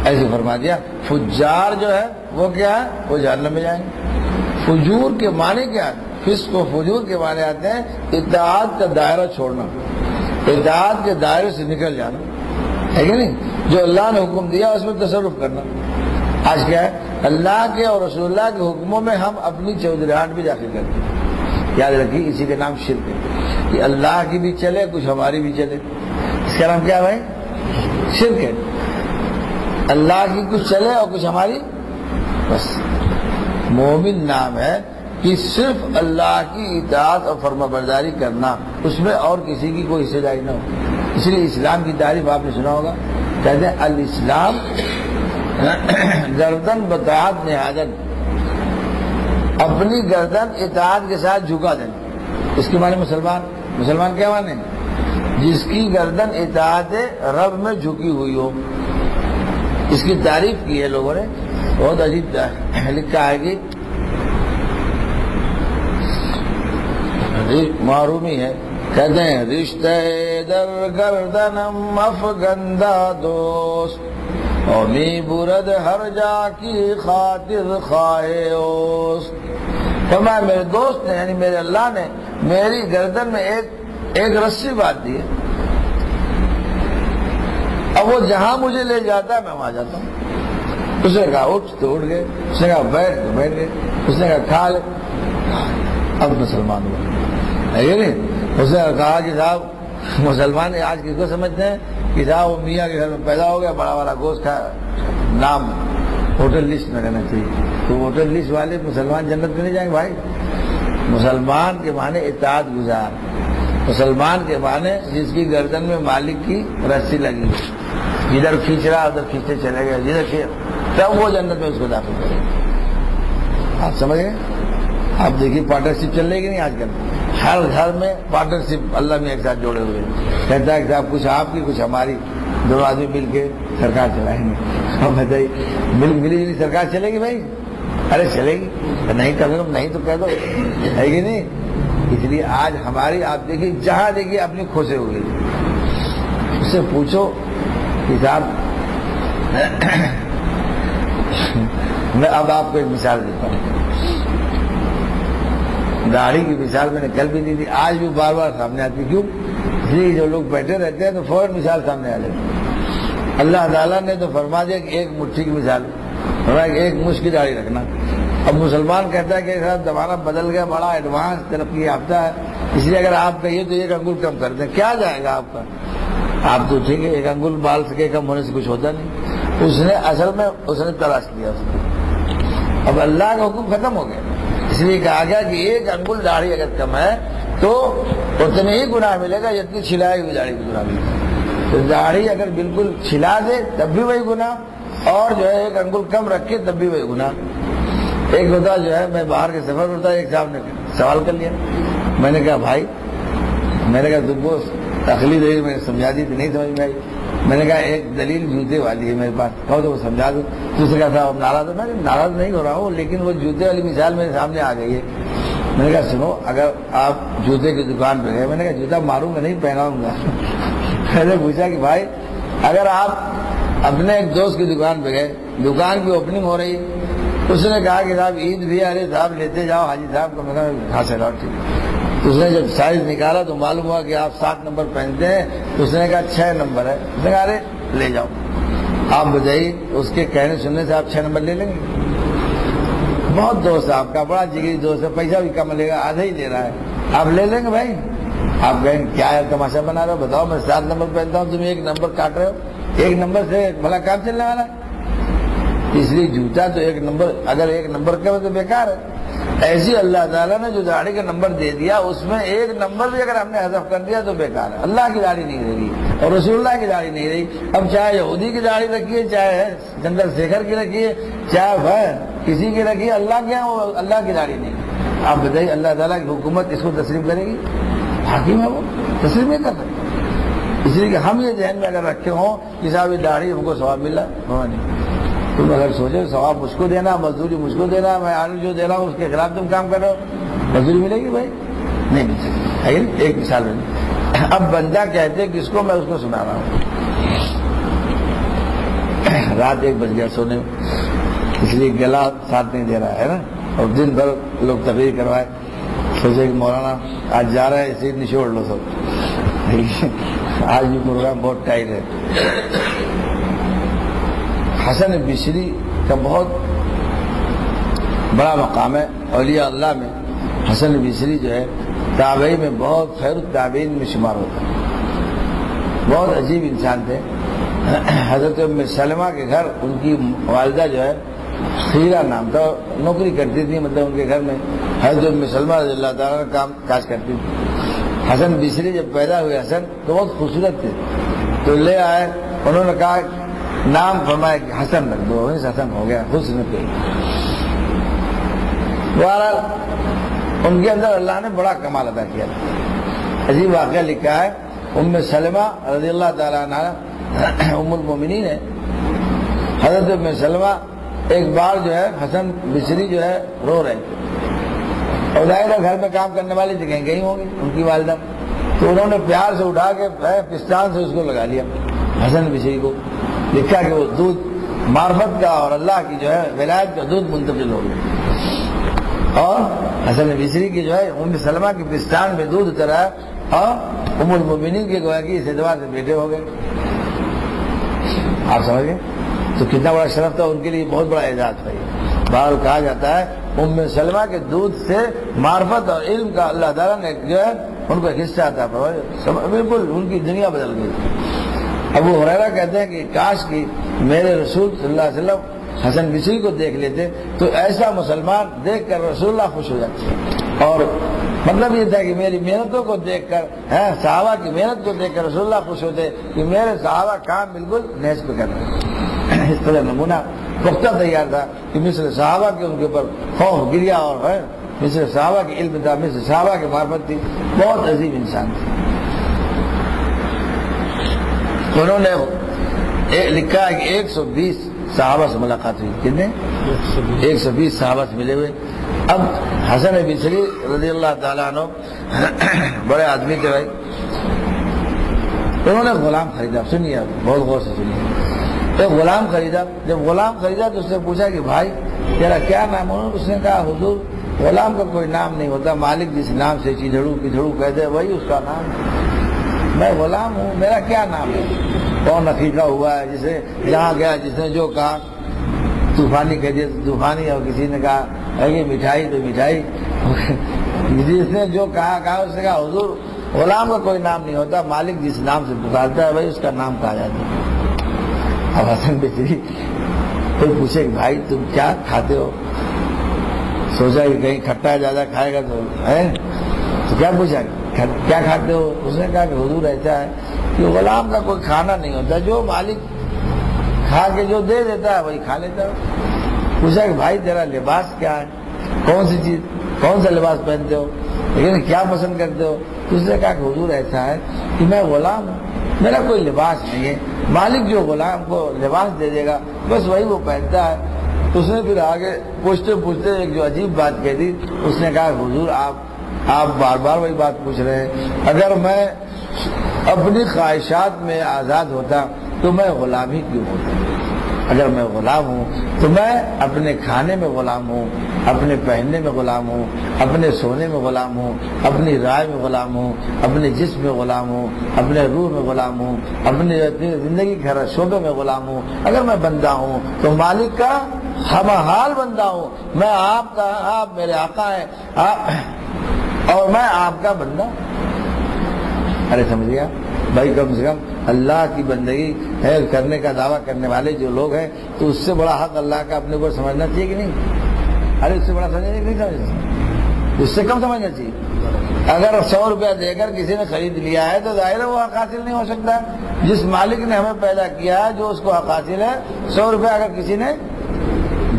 ایسے فرما دیا فجار جو ہے وہ کیا ہے، وہ جہنم میں جائیں گے۔ فجور کے معنی کیا ہے؟ فسق و فجور کے معنی آتے ہیں اطاعت کا دائرہ چھوڑنا، اطاعت کے دائرے سے نکل جانا، ہے کہ نہیں؟ جو اللہ نے حکم دیا اس میں تصرف کرنا۔ آج کیا ہے، اللہ کے اور رسول اللہ کے حکموں میں ہم اپنی چودراہٹ بھی داخل کرتے ہیں۔ یاد رکھیے اسی کے نام شرک ہے کہ اللہ کی بھی چلے کچھ ہماری بھی چلے، اس کا نام کیا بھائی؟ شرک ہے۔ اللہ کی کچھ چلے اور کچھ ہماری، بس مومن نام ہے کہ صرف اللہ کی اطاعت اور فرما برداری کرنا، اس میں اور کسی کی کوئی حصہ داری نہ ہو۔ اس لیے اسلام کی تعریف آپ نے سنا ہوگا، کہتے ہیں الاسلام گردن بطاعت نہادن، اپنی گردن اطاعت کے ساتھ جھکا دینا۔ اس کے معنی مسلمان کیا معنی؟ جس کی گردن اطاعت رب میں جھکی ہوئی ہو۔ اس کی تعریف کی ہے لوگوں نے، بہت عجیب لکھا ہے کہ معرومی ہے، کہتے ہیں رشتہ در گردنم افگندہ دوست اور می برد ہر جا کی خاطر خواہے اوست۔ فرمایا میرے دوست نے یعنی میرے اللہ نے میری گردن میں ایک رسی باندھ دی ہے، اب وہ جہاں مجھے لے جاتا ہے میں وہاں جاتا ہوں۔ اس نے کہا اٹھ تو اٹھ گئے، اس نے کہا بیٹھ تو بیٹھ گئے، اس نے کہا کھا لے، اب مسلمان ہوا ہے یہ نہیں۔ اس نے کہا کہ صاحب مسلمان آج کس کو سمجھتے ہیں کہ صاحب وہ میاں کے گھر میں پیدا ہو گیا، بڑا والا گوشت کھایا، نام ووٹر لسٹ میں رہنا چاہیے. تو ووٹر لسٹ والے مسلمان جنت میں نہیں جائیں گے بھائی. مسلمان کے معنی اطاعت گزار، مسلمان کے معنی جس کی گردن میں مالک کی رسی لگی ہے، جدھر کھینچ رہا ادھر کھینچتے چلے گئے، جدھر تب وہ جنت میں اس کو داخل کرے گا. آپ سمجھ گئے؟ آپ دیکھیے پارٹنرشپ چل رہی کہ نہیں آج کل؟ ہر گھر میں پارٹنرشپ اللہ میں ایک ساتھ جوڑے ہوئے ہیں. کہتا ہے کہ صاحب کچھ آپ کی کچھ ہماری، دونوں آدمی مل کے سرکار چلائیں گے. ہم بتائیے ملی جلی سرکار چلے گی بھائی؟ ارے چلے گی نہیں، کم سے کم نہیں تو کہہ دو، ہے کہ نہیں؟ اس لیے آج ہماری آپ دیکھیے جہاں دیکھیے اپنی کھوسے ہوئے، اس سے پوچھو کہ صاحب میں اب آپ کو ایک مثال دیتا ہوں. داڑھی کی مثال میں نے کل بھی دی تھی، آج بھی بار بار سامنے آتی. کیوں؟ اس لیے جو لوگ بیٹھے رہتے ہیں تو فوراً مثال سامنے آ جاتی ہے. اللہ تعالیٰ نے تو فرما دیا کہ ایک مٹھی کی مثال، ایک مشت کی داڑھی رکھنا. اب مسلمان کہتا ہے کہ صاحب زمانہ بدل گیا، بڑا ایڈوانس ترقی یافتہ ہے، اس لیے اگر آپ کہیے تو ایک انگل کم کر دیں. کیا جائے گا آپ کا؟ آپ تو ٹھیک ہے ایک انگل بال سے کم ہونے سے کچھ ہوتا نہیں. اس نے اصل میں اس نے تلاش کیا اس کو. اب اللہ کا حکم ختم ہو گیا، اس لیے کہا گیا کہ ایک انگل داڑھی اگر کم ہے تو اتنے ہی گناہ ملے گا جتنی چھلائی ہوئی داڑھی کی گناہ ملے گا. تو داڑھی اگر بالکل چھلا دے تب بھی وہی گناہ، اور جو ہے ایک انگل کم رکھے تب بھی وہی گناہ. ایک ہوتا جو ہے میں باہر کے سفر ہوتا، ایک صاحب نے سوال کر لیا. میں نے کہا بھائی، میں نے کہا تم کو تخلیق دے، میں نے سمجھا دی تھی، نہیں سمجھ میں آئی. میں نے کہا ایک دلیل جوتے والی ہے میرے پاس، کہو تو وہ سمجھا دو. دوسرے کہا صاحب ناراض، میں ناراض نہیں ہو رہا ہوں، لیکن وہ جوتے والی مثال میرے سامنے آ گئی ہے. میں نے کہا سنو، اگر آپ جوتے کی دکان پہ گئے، میں نے کہا جوتا ماروں گا نہیں، پہناؤں گا. میں نے پوچھا کہ بھائی اگر آپ اپنے ایک دوست کی دکان پہ گئے، دکان کی اوپننگ ہو رہی، اس نے کہا کہ صاحب عید بھی، ارے صاحب لیتے جاؤ حاجی صاحب کو. میں نے کہا ہاں سے ٹھیک. اس نے جب سائز نکالا تو معلوم ہوا کہ آپ 7 نمبر پہنتے ہیں. اس نے کہا 6 نمبر ہے. اس نے کہا ارے لے جاؤ. آپ بتائیے اس کے کہنے سننے سے آپ 6 نمبر لے لیں گے؟ بہت دوست ہے آپ کا، بڑا جگری دوست ہے، پیسہ بھی کم لے گا، آدھا ہی لے رہا ہے، آپ لے لیں گے بھائی؟ آپ کہیں کیا ہے تماشا بنا رہے ہو؟ بتاؤ میں 7 نمبر پہنتا ہوں، تم 1 نمبر کاٹ رہے ہو، 1 نمبر سے بھلا کام چلنے والا ہے؟ اس لیے جوتا تو 1 نمبر، اگر 1 نمبر کا تو بیکار ہے. ایسی اللہ تعالیٰ نے جو داڑھی کا نمبر دے دیا اس میں 1 نمبر بھی اگر ہم نے حذف کر دیا تو بیکار ہے. اللہ کی داڑھی نہیں رہے گی اور رسول اللہ کی داڑھی نہیں رہی. اب چاہے یہودی کی داڑھی رکھیے، چاہے چندر شیکھر کی رکھیے، چاہے کسی کی رکھیے، اللہ کے یہاں اللہ کی داڑھی نہیں. آپ بتائیے اللہ تعالیٰ کی حکومت اس کو تسلیم کرے گی؟ حاکم ہے وہ، تسلیم نہیں کر سکتے. اس لیے کہ ہم یہ ذہن میں اگر رکھے ہوں کہ صاحب یہ داڑھی ہم کو ثواب مل رہا ہے، تم اگر سوچے ثواب مجھ کو دینا، مزدوری مجھ کو دینا، میں آلو جو دے رہا ہوں اس کے خلاف تم کام کر رہے ہو، مزدوری ملے گی بھائی؟ نہیں مل سکتی ہے. ایک مثال میں اب بندہ کہتے کس کو، میں اس کو سنا رہا ہوں. رات 1 بج گیا سونے میں، اس لیے گلا ساتھ نہیں دے رہا ہے نا، اور دن بھر لوگ تقریر کروائے. سوچے کہ مولانا آج جا رہا ہے اسے نچوڑ لو سب. آج بھی پروگرام بہت ٹائٹ ہے. حسن بصری کا بہت بڑا مقام ہے اولیاء اللہ میں. حسن بصری جو ہے تابعی میں بہت خیر التابعین میں شمار ہوتا ہے. بہت عجیب انسان تھے. حضرت ام سلمہ کے گھر ان کی والدہ جو ہے خیرہ نام تھا، نوکری کرتی تھی، مطلب ان کے گھر میں حضرت ام سلمہ رضی اللہ تعالیٰ کام کاج کرتی تھی. حسن بصری جب پیدا ہوئے حسن تو بہت خوبصورت تھے، تو لے آئے. انہوں نے کہا نام فرمایا کہ حسن رکھ دو، حسن ہو گیا، حسن پہ. بہرحال ان کے اندر اللہ نے بڑا کمال ادا کیا. عجیب واقعہ لکھا ہے. ام سلمہ رضی اللہ تعالیٰ عنہ ام المومنین ہے. حضرت ام سلمہ ایک بار جو ہے حسن بصری جو ہے رو رہے تھے، اور ظاہر گھر میں کام کرنے والی جگہیں گئی ہوں گی ان کی والدہ، تو انہوں نے پیار سے اٹھا کے پستان سے اس کو لگا لیا حسن بصری کو. لکھا کہ وہ دودھ معرفت کا اور اللہ کی جو ہے ولایت کا دودھ منتقل ہو گیا، اور حسن بصری کی جو ہے ام سلمہ کی پستان میں دودھ اترا، اور ام المومنین کے گویا کہ اس اعتبار سے بیٹے ہو گئے. آپ سمجھ گئے؟ تو کتنا بڑا شرف تھا ان کے لیے، بہت بڑا اعزاز تھا. یہ بہرحال کہا جاتا ہے ام سلمہ کے دودھ سے معرفت اور علم کا اللہ تعالیٰ نے جو ہے ان کو ایک حصہ تھا، بالکل ان کی دنیا بدل گئی. ابو ہریرہ کہتے ہیں کہ کاش کی میرے رسول صلی اللہ علیہ وسلم حسن بصری کو دیکھ لیتے تو ایسا مسلمان دیکھ کر رسول اللہ خوش ہو جاتے، اور مطلب یہ تھا کہ میری محنتوں کو دیکھ کر صحابہ کی محنت کو دیکھ کر رسول اللہ خوش ہوتے کہ میرے صحابہ کام بالکل نیز پہ کر رہے ہیں۔ اس طرح نمونہ پختہ تیار تھا کہ مثل صحابہ کے ان کے اوپر خوف گریا، اور مثل صحابہ کے علم تھا، مثل صحابہ کی معرفت تھی، بہت عظیم انسان تھے۔ انہوں نے لکھا ہے کہ 120 صحابہ سے ملاقات ہوئی، کتنے؟ 120 صحابہ سے ملے ہوئے۔ اب حسن بصری رضی اللہ تعالیٰ عنہ بڑے آدمی تھے بھائی، انہوں نے غلام خریدا، سنیے بہت غور سے سنیے، ایک غلام خریدا۔ جب غلام خریدا تو اس نے پوچھا کہ بھائی تیرا کیا نام ہے؟ اس نے کہا حضور غلام کا کوئی نام نہیں ہوتا، مالک جس نام سے چیدھڑو کدھڑو کہتے وہی اس کا نام ہے، میں غلام ہوں، میرا کیا نام ہے؟ کون عقیقہ ہوا ہے، جسے جہاں گیا جس نے جو کہا طوفانی کہہ دیا تو طوفانی، اور کسی نے کہا یہ مٹھائی تو مٹھائی، جس نے جو کہا اس نے کہا حضور غلام کا کوئی نام نہیں ہوتا، مالک جس نام سے پکارتا ہے وہی اس کا نام کہا جاتا ہے۔ اب حسن بصری کوئی پوچھے کہ بھائی تم کیا کھاتے ہو؟ سوچا کہ کہیں کھٹا زیادہ کھائے گا تو کیا پوچھا کیا کھاتے ہو؟ اس نے کہا کہ حضور ایسا ہے کہ غلام کا کوئی کھانا نہیں ہوتا، جو مالک کھا کے جو دے دیتا ہے وہی کھا لیتا ہے۔ پوچھا کہ بھائی تیرا لباس کیا ہے، کون سی چیز، کون سا لباس پہنتے ہو، لیکن کیا پسند کرتے ہو؟ اس نے کہا کہ حضور ایسا ہے کہ میں غلام ہوں، میرا کوئی لباس نہیں ہے، مالک جو غلام کو لباس دے دے گا بس وہی وہ پہنتا ہے۔ اس نے پھر آگے پوچھتے پوچھتے ایک جو عجیب بات کہہ دی، اس نے کہا حضور آپ بار بار وہی بات پوچھ رہے ہیں، اگر میں اپنی خواہشات میں آزاد ہوتا تو میں غلام ہی کیوں ہوتا؟ اگر میں غلام ہوں تو میں اپنے کھانے میں غلام ہوں، اپنے پہننے میں غلام ہوں، اپنے سونے میں غلام ہوں، اپنی رائے میں غلام ہوں، اپنے جسم میں غلام ہوں، اپنے روح میں غلام ہوں، اپنی زندگی کے ہر شعبے میں غلام ہوں۔ اگر میں بندہ ہوں تو مالک کا ہم حال بندہ ہوں، میں آپ کا، آپ میرے آقا ہیں اور میں آپ کا بندہ۔ ارے سمجھ گیا بھائی، کم سے کم اللہ کی بندگی ہے کرنے کا دعویٰ کرنے والے جو لوگ ہیں تو اس سے بڑا حق اللہ کا اپنے کو سمجھنا چاہیے کہ نہیں؟ ارے اس سے بڑا سمجھنا کہ نہیں سمجھنا، اس سے کم سمجھنا چاہیے۔ اگر 100 روپیہ دے کر کسی نے خرید لیا ہے تو ظاہر ہے وہ حق حاصل نہیں ہو سکتا۔ جس مالک نے ہمیں پیدا کیا ہے جو اس کو حق حاصل ہے، 100 روپیہ اگر کسی نے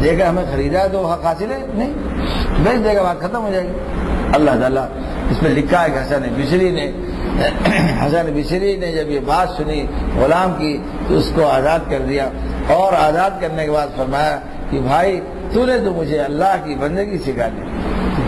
دے کر ہمیں خریدا ہے تو وہ حق حاصل ہے نہیں، بیچ دے گا، بات ختم ہو جائے گی۔ اللہ تعالیٰ اس میں لکھا ہے کہ حسن بصری نے جب یہ بات سنی غلام کی تو اس کو آزاد کر دیا، اور آزاد کرنے کے بعد فرمایا کہ بھائی تو نے تو مجھے اللہ کی بندگی سکھا دی،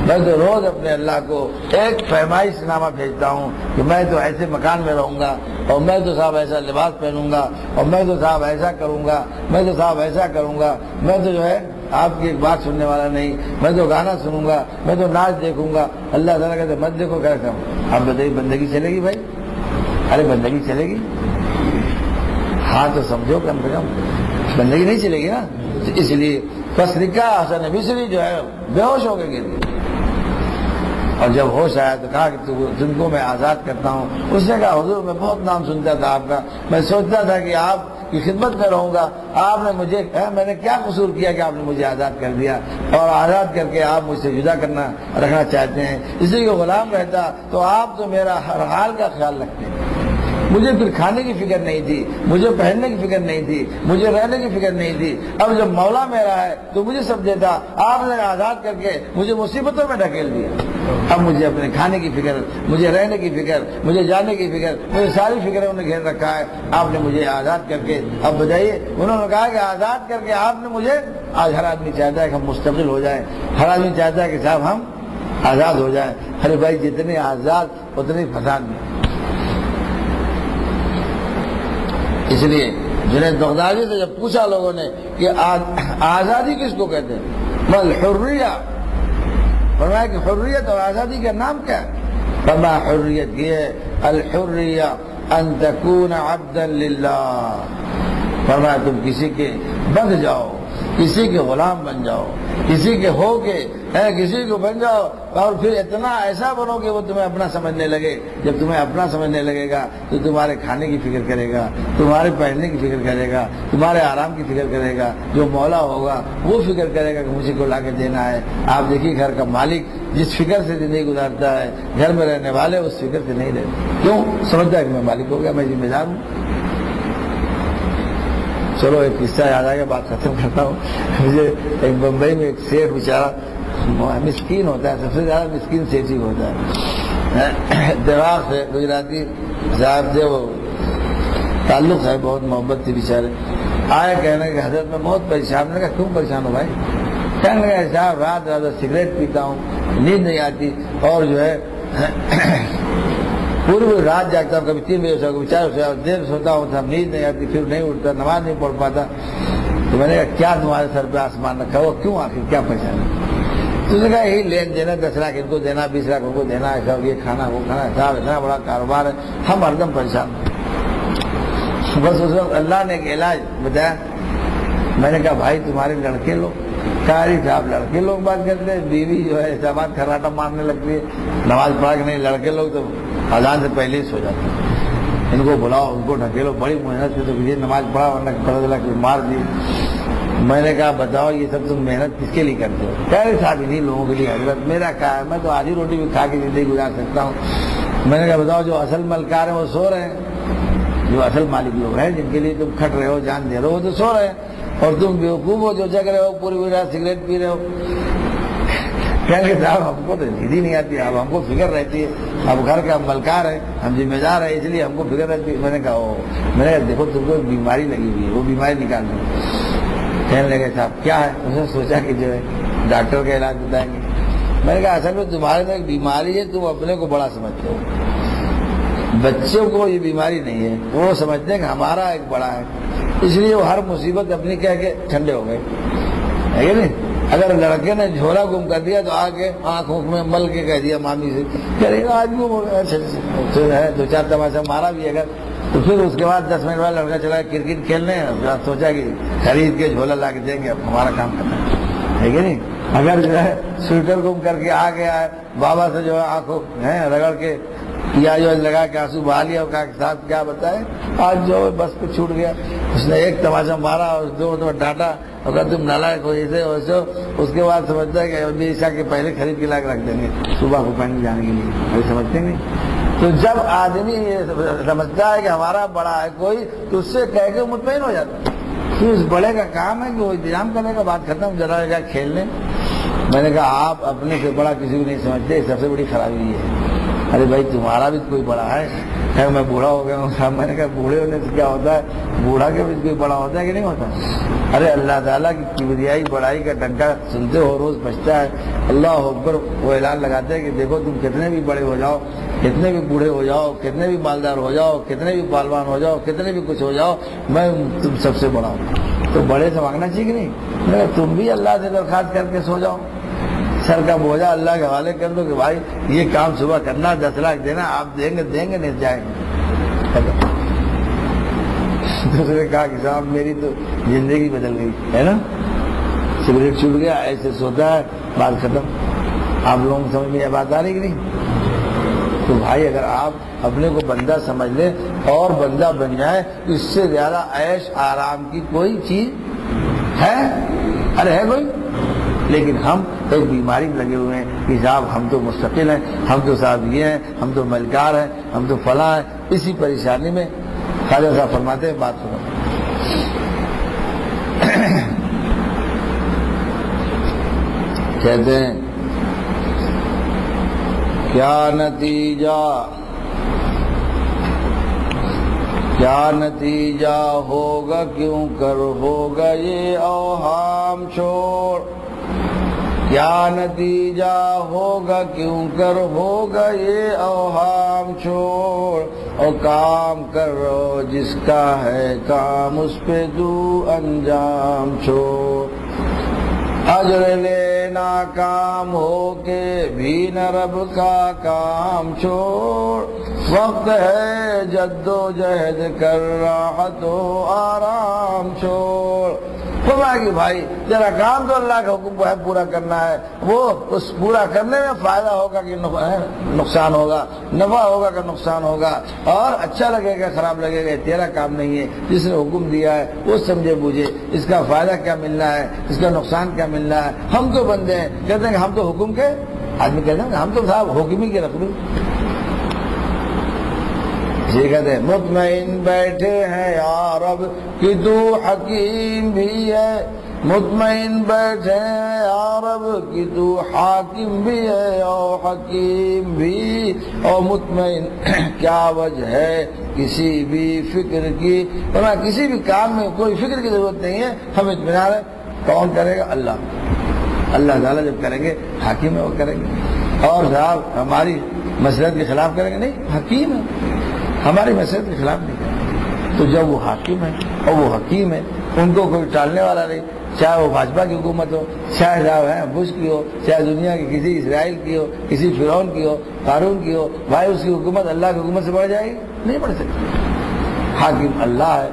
میں تو روز اپنے اللہ کو ایک فرمائش نامہ بھیجتا ہوں کہ میں تو ایسے مکان میں رہوں گا، اور میں تو صاحب ایسا لباس پہنوں گا، اور میں تو صاحب ایسا کروں گا، میں تو صاحب ایسا کروں گا، میں تو جو ہے آپ کی ایک بات سننے والا نہیں، میں تو گانا سنوں گا، میں تو ناچ دیکھوں گا۔ اللہ تعالیٰ کہتے مت دیکھو، کیا کروں؟ آپ بتائیے بندگی چلے گی بھائی؟ ارے بندگی چلے گی؟ ہاں تو سمجھو کم سے کم بندگی نہیں چلے گی نا۔ اس لیے فسرکا حسن بصری جو ہے بے ہوش ہو کے گر گئے، اور جب ہوش آیا تو کہا کہ تم کو میں آزاد کرتا ہوں۔ اس نے کہا حضور میں بہت نام سنتا تھا آپ کا، میں سوچتا تھا کہ آپ کی خدمت میں رہوں گا، آپ نے مجھے، میں نے کیا قصور کیا کہ آپ نے مجھے آزاد کر دیا، اور آزاد کر کے آپ مجھ سے جدا رکھنا چاہتے ہیں؟ اس لیے کہ غلام رہتا تو آپ تو میرا ہر حال کا خیال رکھتے ہیں، مجھے پھر کھانے کی فکر نہیں تھی، مجھے پہننے کی فکر نہیں تھی، مجھے رہنے کی فکر نہیں تھی۔ اب جب مولا میرا ہے تو مجھے سب دیتا، آپ نے آزاد کر کے مجھے مصیبتوں میں ڈھکیل دیا۔ اب مجھے اپنے کھانے کی فکر، مجھے رہنے کی فکر، مجھے جانے کی فکر، مجھے ساری فکریں انہوں نے گھیر رکھا ہے، آپ نے مجھے آزاد کر کے۔ اب بتائیے، انہوں نے کہا کہ آزاد کر کے آپ نے مجھے، آج ہر آدمی چاہتا ہے کہ ہم مستقل ہو جائیں، ہر آدمی چاہتا ہے کہ صاحب ہم آزاد ہو جائیں۔ ارے بھائی جتنے آزاد اتنے فساد میں۔ اس لیے جنید بغدادی سے جب پوچھا لوگوں نے کہ آزادی کس کو کہتے ہیں؟ مل حریہ، فرمایا کہ حریت اور آزادی کا نام کیا ہے؟ فرمایا حریت یہ ہے، الحریہ ان تکون عبدا للہ، فرمایا تم کسی کے بند جاؤ، کسی کے غلام بن جاؤ، کسی کے ہو کے کسی کو بن جاؤ، اور پھر اتنا ایسا بنو کہ وہ تمہیں اپنا سمجھنے لگے۔ جب تمہیں اپنا سمجھنے لگے گا تو تمہارے کھانے کی فکر کرے گا، تمہارے پہننے کی فکر کرے گا، تمہارے آرام کی فکر کرے گا۔ جو مولا ہوگا وہ فکر کرے گا کہ مجھے کو لا کے دینا ہے۔ آپ دیکھیے گھر کا مالک جس فکر سے زندگی گزارتا ہے، گھر میں رہنے والے اس فکر سے نہیں رہتے۔ کیوں؟ سمجھتا ہے کہ میں مالک ہو گیا، میں ذمہ دار ہوں۔ چلو ایک قصہ یاد آ گیا، بات ختم کرتا ہوں۔ مجھے ایک بمبئی میں ایک سیٹ بیچارہ مسکین ہوتا ہے، سب سے زیادہ مسکین سیٹ ہی ہوتا ہے۔ دماغ سے گجراتی صاحب سے وہ تعلق ہے، بہت محبت تھی بیچارے۔ آئے کہنے کہ حضرت میں بہت پریشان۔ نے کہا کیوں پریشان ہو بھائی؟ کہنے لگا صاحب رات رات سگریٹ پیتا ہوں، نیند نہیں آتی، اور جو ہے پوری رات جاگتا ہوں، کبھی 3 بجے سے کبھی 4 بجے دیر سوتا ہوں، تھا نیند نہیں آتی، پھر نہیں اٹھتا، نماز نہیں پڑھ پاتا۔ تو میں نے کہا کیا تمہارے سر پہ آسمان رکھا ہوا؟ کیوں آخر کیا پریشانی؟ تو نے کہا یہی لین دینا، 10 لاکھ ان کو دینا، 20 لاکھ ان کو دینا، ایسا یہ کھانا وہ کھانا، صاحب اتنا بڑا کاروبار ہے، ہم ہر دم پریشان ہیں۔ بس اس وقت اللہ نے ایک علاج بتایا۔ میں نے کہا بھائی تمہارے لڑکے لوگ، قاری صاحب لڑکے لوگ بات کرتے ہیں، بیوی جو ہے ایسا بات کراٹا مارنے لگتی ہے، نماز پڑھا کہ نہیں، لڑکے لوگ تو اذان سے پہلے ہی سو جاتے ہیں۔ ان کو بلاؤ، ان کو ڈھکیلو، بڑی محنت سے تو یہ نماز پڑھا، ورنہ پتہ چلا کہ مار دی۔ میں نے کہا بتاؤ یہ سب تم محنت کس کے لیے کرتے ہو؟ کہہ رہے صاحب انہیں لوگوں کے لیے حضرت، میرا کیا ہے، میں تو آدھی روٹی بھی کھا کے زندگی گزار سکتا ہوں۔ میں نے کہا بتاؤ جو اصل مالکار ہیں وہ سو رہے ہیں، جو اصل مالک لوگ ہیں جن کے لیے تم کھٹ رہے ہو، جان دے رہے ہو، وہ تو سو رہے ہیں، اور تم بیوقوف ہو جو جگ رہے ہو، پوری رات سگریٹ پی رہے ہو۔ کہیں گے صاحب ہم کو تو نیند ہی نہیں آتی، اب ہم کو فکر رہتی ہے، اب گھر کا مالکار ہے، ہم ذمہ دار ہیں، اس لیے ہم کو فکر رہتی ہے۔ میں نے کہا دیکھو تم کو بیماری لگی ہوئی ہے، وہ بیماری نکال دو۔ کہنے لگے صاحب کیا ہے؟ اس نے سوچا کہ جو ہے ڈاکٹر کا علاج بتائیں گے۔ میں نے کہا اصل میں تمہارے میں ایک بیماری ہے، تم اپنے کو بڑا سمجھتے ہو، بچوں کو یہ بیماری نہیں ہے، وہ سمجھتے ہیں کہ ہمارا ایک بڑا ہے، اس لیے وہ ہر مصیبت اپنی کہہ کے ٹھنڈے ہو گئے، ہے کہ نہیں؟ اگر لڑکے نے جھولا گم کر دیا تو آ کے آنکھوں میں مل کے کہہ دیا مامی سے کہ آج گم ہو گیا، 2-4 تماشا مارا بھی اگر، تو پھر اس کے بعد 10 منٹ بعد لڑکا چلا کرکٹ کھیلنے، سوچا کہ خرید کے جھولا لا کے دیں گے، اب ہمارا کام کرنا ہے کہ نہیں؟ اگر جو ہے سویٹر گم کر کے آ گیا ہے، بابا سے جو ہے آنکھوں رگڑ کے یا جو لگا کے آنسو بہا لیا، کا ساتھ کیا بتائے، آج جو بس پہ چھوٹ گیا، اس نے ایک تماشا مارا اور 2 مرتبہ ڈانٹا، اگر تم نالائق ہو ایسے ویسے، اس کے بعد سمجھتا ہے کہ ابھی عیسیٰ کے پہلے خرید کے لا کے رکھ دیں گے صبح کو پہننے جانے کے لیے، وہی سمجھتے نہیں۔ تو جب آدمی یہ سمجھتا ہے کہ ہمارا بڑا ہے کوئی، تو اس سے کہہ کے مطمئن ہو جاتا ہے، تو اس بڑے کا کام ہے کہ وہ انتظام کرنے کا، بات ختم، ذرا جا کھیلنے۔ میں نے کہا آپ اپنے سے بڑا کسی کو نہیں سمجھتے، سب سے بڑی خرابی یہ ہے۔ ارے بھائی تمہارا بھی کوئی بڑا ہے، خیر میں بوڑھا ہو گیا ہوں، میں نے کہا بوڑھے ہونے سے کیا ہوتا ہے، بوڑھا کے بھی کوئی بڑا ہوتا ہے کہ نہیں ہوتا؟ ارے اللہ تعالیٰ کی کبریائی بڑائی کا ڈنکا سنتے ہو، روز بچتا ہے، اللہ اکبر، وہ اعلان لگاتے ہیں کہ دیکھو تم کتنے بھی بڑے ہو جاؤ، کتنے بھی بوڑھے ہو جاؤ، کتنے بھی مالدار ہو جاؤ، کتنے بھی پہلوان ہو جاؤ، کتنے بھی کچھ ہو جاؤ، میں تم سب سے بڑا ہوں۔ تو بڑے سے مانگنا چاہیے کہ نہیں؟ تم بھی اللہ سے درخواست کر کے سو جاؤ، سر کا بوجھا اللہ کے حوالے کر دو کہ بھائی یہ کام صبح کرنا، 10 لاکھ دینا، آپ دیں گے نہیں جائیں گے۔ دوسرے کہا کہ صاحب میری تو زندگی بدل گئی ہے نا، سگریٹ چھوٹ گیا، ایسے سوتا ہے، بات ختم۔ آپ لوگوں کو سمجھ میں یہ بات آ رہی کہ نہیں؟ تو بھائی اگر آپ اپنے کو بندہ سمجھ لیں اور بندہ بن جائے، اس سے زیادہ عیش آرام کی کوئی چیز ہے؟ ارے ہے کوئی؟ لیکن ہم ایک بیماری میں لگے ہوئے ہیں کہ صاحب ہم تو مستقل ہیں، ہم تو صاحب یہ ہیں، ہم تو مالکار ہیں، ہم تو فلاں ہیں۔ اسی پریشانی میں خواجہ صاحب فرماتے ہیں، بات سنو، کہتے ہیں کیا نتیجہ ہوگا، کیوں کر ہوگا یہ اوہام چھوڑ، کیا نتیجہ ہوگا، کیوں کر ہوگا یہ اوہام چھوڑ، اور کام کرو جس کا ہے کام، اس پہ تو انجام چھوڑ، اجر لینا کام ہو کے بھی نہ رب کا کام چھوڑ، وقت ہے جد و جہد کر راحت و آرام چھوڑ، کہا کہ بھائی تیرا کام تو اللہ کا حکم کو ہے پورا کرنا ہے، وہ اس پورا کرنے میں فائدہ ہوگا کہ نقصان ہوگا، نفع ہوگا کہ نقصان ہوگا، اور اچھا لگے گا خراب لگے گا، تیرا کام نہیں ہے، جس نے حکم دیا ہے وہ سمجھے بوجھے اس کا فائدہ کیا ملنا ہے، اس کا نقصان کیا ملنا ہے۔ ہم تو بندے ہیں، کہتے ہیں کہ ہم تو حکم کے آدمی، کہتے ہیں کہ ہم تو صاحب حکم ہی کے رکھ دوں۔ یہ کہتے ہیں مطمئن بیٹھے ہیں یا رب کہ تو حکیم بھی ہے، مطمئن بیٹھے ہیں یا رب کہ تو حاکم بھی ہے اور حکیم بھی، اور مطمئن کیا وجہ ہے کسی بھی فکر کی، ورنہ کسی بھی کام میں کوئی فکر کی ضرورت نہیں ہے، ہم اطمینان ہے۔ کون کرے گا؟ اللہ تعالیٰ جب کریں گے حاکم ہے وہ کریں گے، اور صاحب ہماری مسلحت کے خلاف کریں گے نہیں، حکیم ہے، ہماری مسلحت کے خلاف نہیں کریں۔ تو جب وہ حاکم ہے اور وہ حکیم ہے، ان کو کوئی ٹالنے والا نہیں، چاہے وہ بھاجپا کی حکومت ہو، چاہے صاحب بش کی ہو، چاہے دنیا کی کسی اسرائیل کی ہو، کسی فرعون کی ہو، قارون کی ہو، بھائی اس کی حکومت اللہ کی حکومت سے بڑھ جائے گی؟ نہیں بڑھ سکتی۔ حاکم اللہ ہے،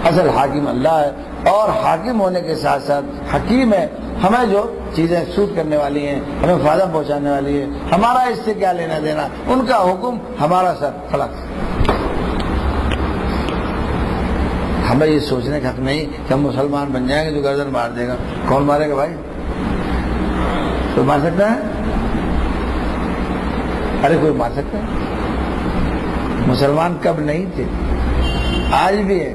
اصل حاکم اللہ ہے، اور حاکم ہونے کے ساتھ ساتھ حکیم ہے۔ ہمیں جو چیزیں سود کرنے والی ہیں، ہمیں فائدہ پہنچانے والی ہیں، ہمارا اس سے کیا لینا دینا، ان کا حکم ہمارا سر خلق۔ ہمیں یہ سوچنے کا حق نہیں کہ ہم مسلمان بن جائیں گے تو گردن مار دے گا۔ کون مارے گا بھائی؟ کوئی مار سکتا ہے؟ ارے کوئی مار سکتا ہے؟ مسلمان کب نہیں تھے، آج بھی ہے،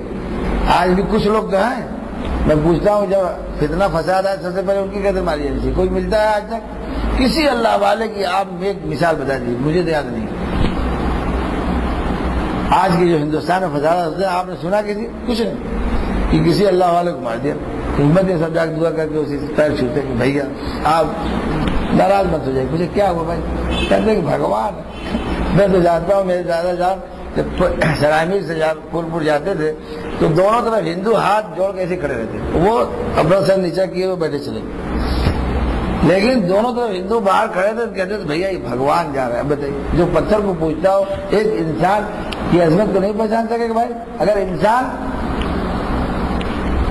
آج بھی کچھ لوگ تو ہیں۔ میں پوچھتا ہوں جب فتنہ فساد ہے سب سے پہلے ان کی گردن ماری جاتی ہے، کوئی ملتا ہے آج تک؟ کسی اللہ والے کی آپ ایک مثال بتا دیجیے، مجھے تو یاد نہیں۔ آج کی جو ہندوستان میں فساد ہوتے ہیں آپ نے سنا کسی؟ کچھ نہیں کہ کسی اللہ والے کو مار دیا۔ حکومت نے سب جا کے دعا کر کے اسی پیر چھوتے کہ بھیا آپ ناراض مت ہو جائے۔ مجھے کیا ہوا بھائی؟ کہتے ہیں کہ بھگوان، میں تو جانتا ہوں میرے دادا جان جب سرائے میر سے پور جاتے تھے تو دونوں طرف ہندو ہاتھ جوڑ کے ایسے کھڑے رہتے، وہ اپنا سر نیچا کیے ہوئے بیٹھے چلے، لیکن دونوں طرف ہندو باہر کھڑے تھے، کہتے تھے بھیا یہ بھگوان جا رہا ہے۔ اب بتائیے جو پتھر کو پوچھتا ہو ایک انسان کی عظمت کو نہیں پہچان سکے کہ بھائی اگر انسان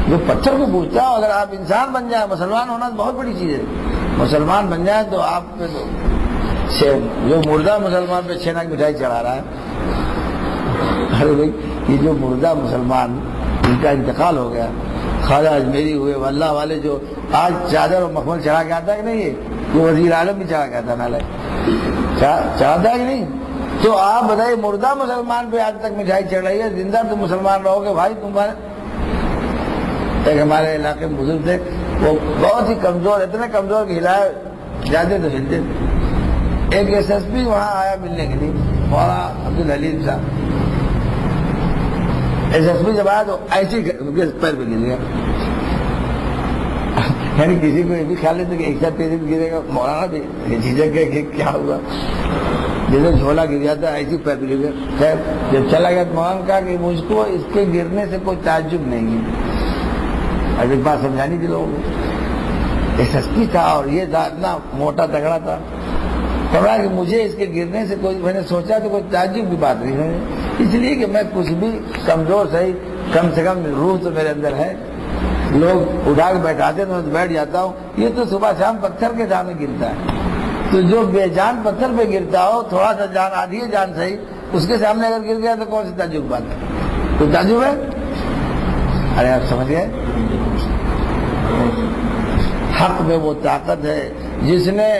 جو پتھر کو پوچھتا ہو، اگر آپ انسان بن جائیں، مسلمان ہونا تو بہت بڑی چیز ہے، مسلمان بن جائیں تو آپ پہ تو جو مردہ مسلمان پہ چھینا کی مٹھائی چڑھا رہا ہے۔ ارے بھائی یہ جو مردہ مسلمان ان کا انتقال ہو گیا، خواجہ اجمیری ہوئے، اللہ والے جو آج چادر اور مخمل چڑھا کے آتا ہے کہ نہیں، یہ وزیر اعظم بھی چڑھا کے آتا نالے چڑھاتا ہے کہ نہیں؟ تو آپ بتائیے مردہ مسلمان پہ آج تک مٹھائی چڑھ رہی ہے، زندہ تم مسلمان رہو گے بھائی تمہارے۔ ایک ہمارے علاقے میں بزرگ تھے، وہ بہت ہی کمزور، اتنے کمزور کہ ہلائے جاتے تو ہلتے تھے۔ ایک ایس ایس پی وہاں آیا ملنے کے لیے، مولانا عبدالحلیم صاحب، ایس ایس پی جب آیا تو ایسی پیر پہ گر گیا، یعنی کسی کو یہ بھی خیال لیتے کہ ایک ساتھ پیسے گرے گا، مولانا بھی جھجک گئے کہ کیا ہوا، جیسے جھولا گر جاتا ہے ایسی پیر پہ گر گیا۔ خیر جب چلا گیا تو مولانا کہا کہ مجھ کو اس کے گرنے سے کوئی تعجب نہیں ہے۔ اب ایک بات سمجھانی تھی لوگوں کو، ایس ایس پی تھا اور یہ تھا اتنا موٹا تگڑا تھا، کہا کہ مجھے اس کے گرنے سے کوئی، میں نے سوچا تو کوئی تعجب کی بات نہیں ہے، اس لیے کہ میں کچھ بھی کمزور صحیح کم سے کم روح تو میرے اندر ہے، لوگ اٹھا کے بیٹھاتے تو میں بیٹھ جاتا ہوں، یہ تو صبح شام پتھر کے سامنے گرتا ہے، تو جو بے جان پتھر پہ گرتا ہو، تھوڑا سا جان آدھی ہے جان صحیح، اس کے سامنے اگر گر گیا تو کون سی تعجب بات ہے؟ کوئی تعجب ہے؟ ارے آپ سمجھ گئے؟ حق میں وہ طاقت ہے جس نے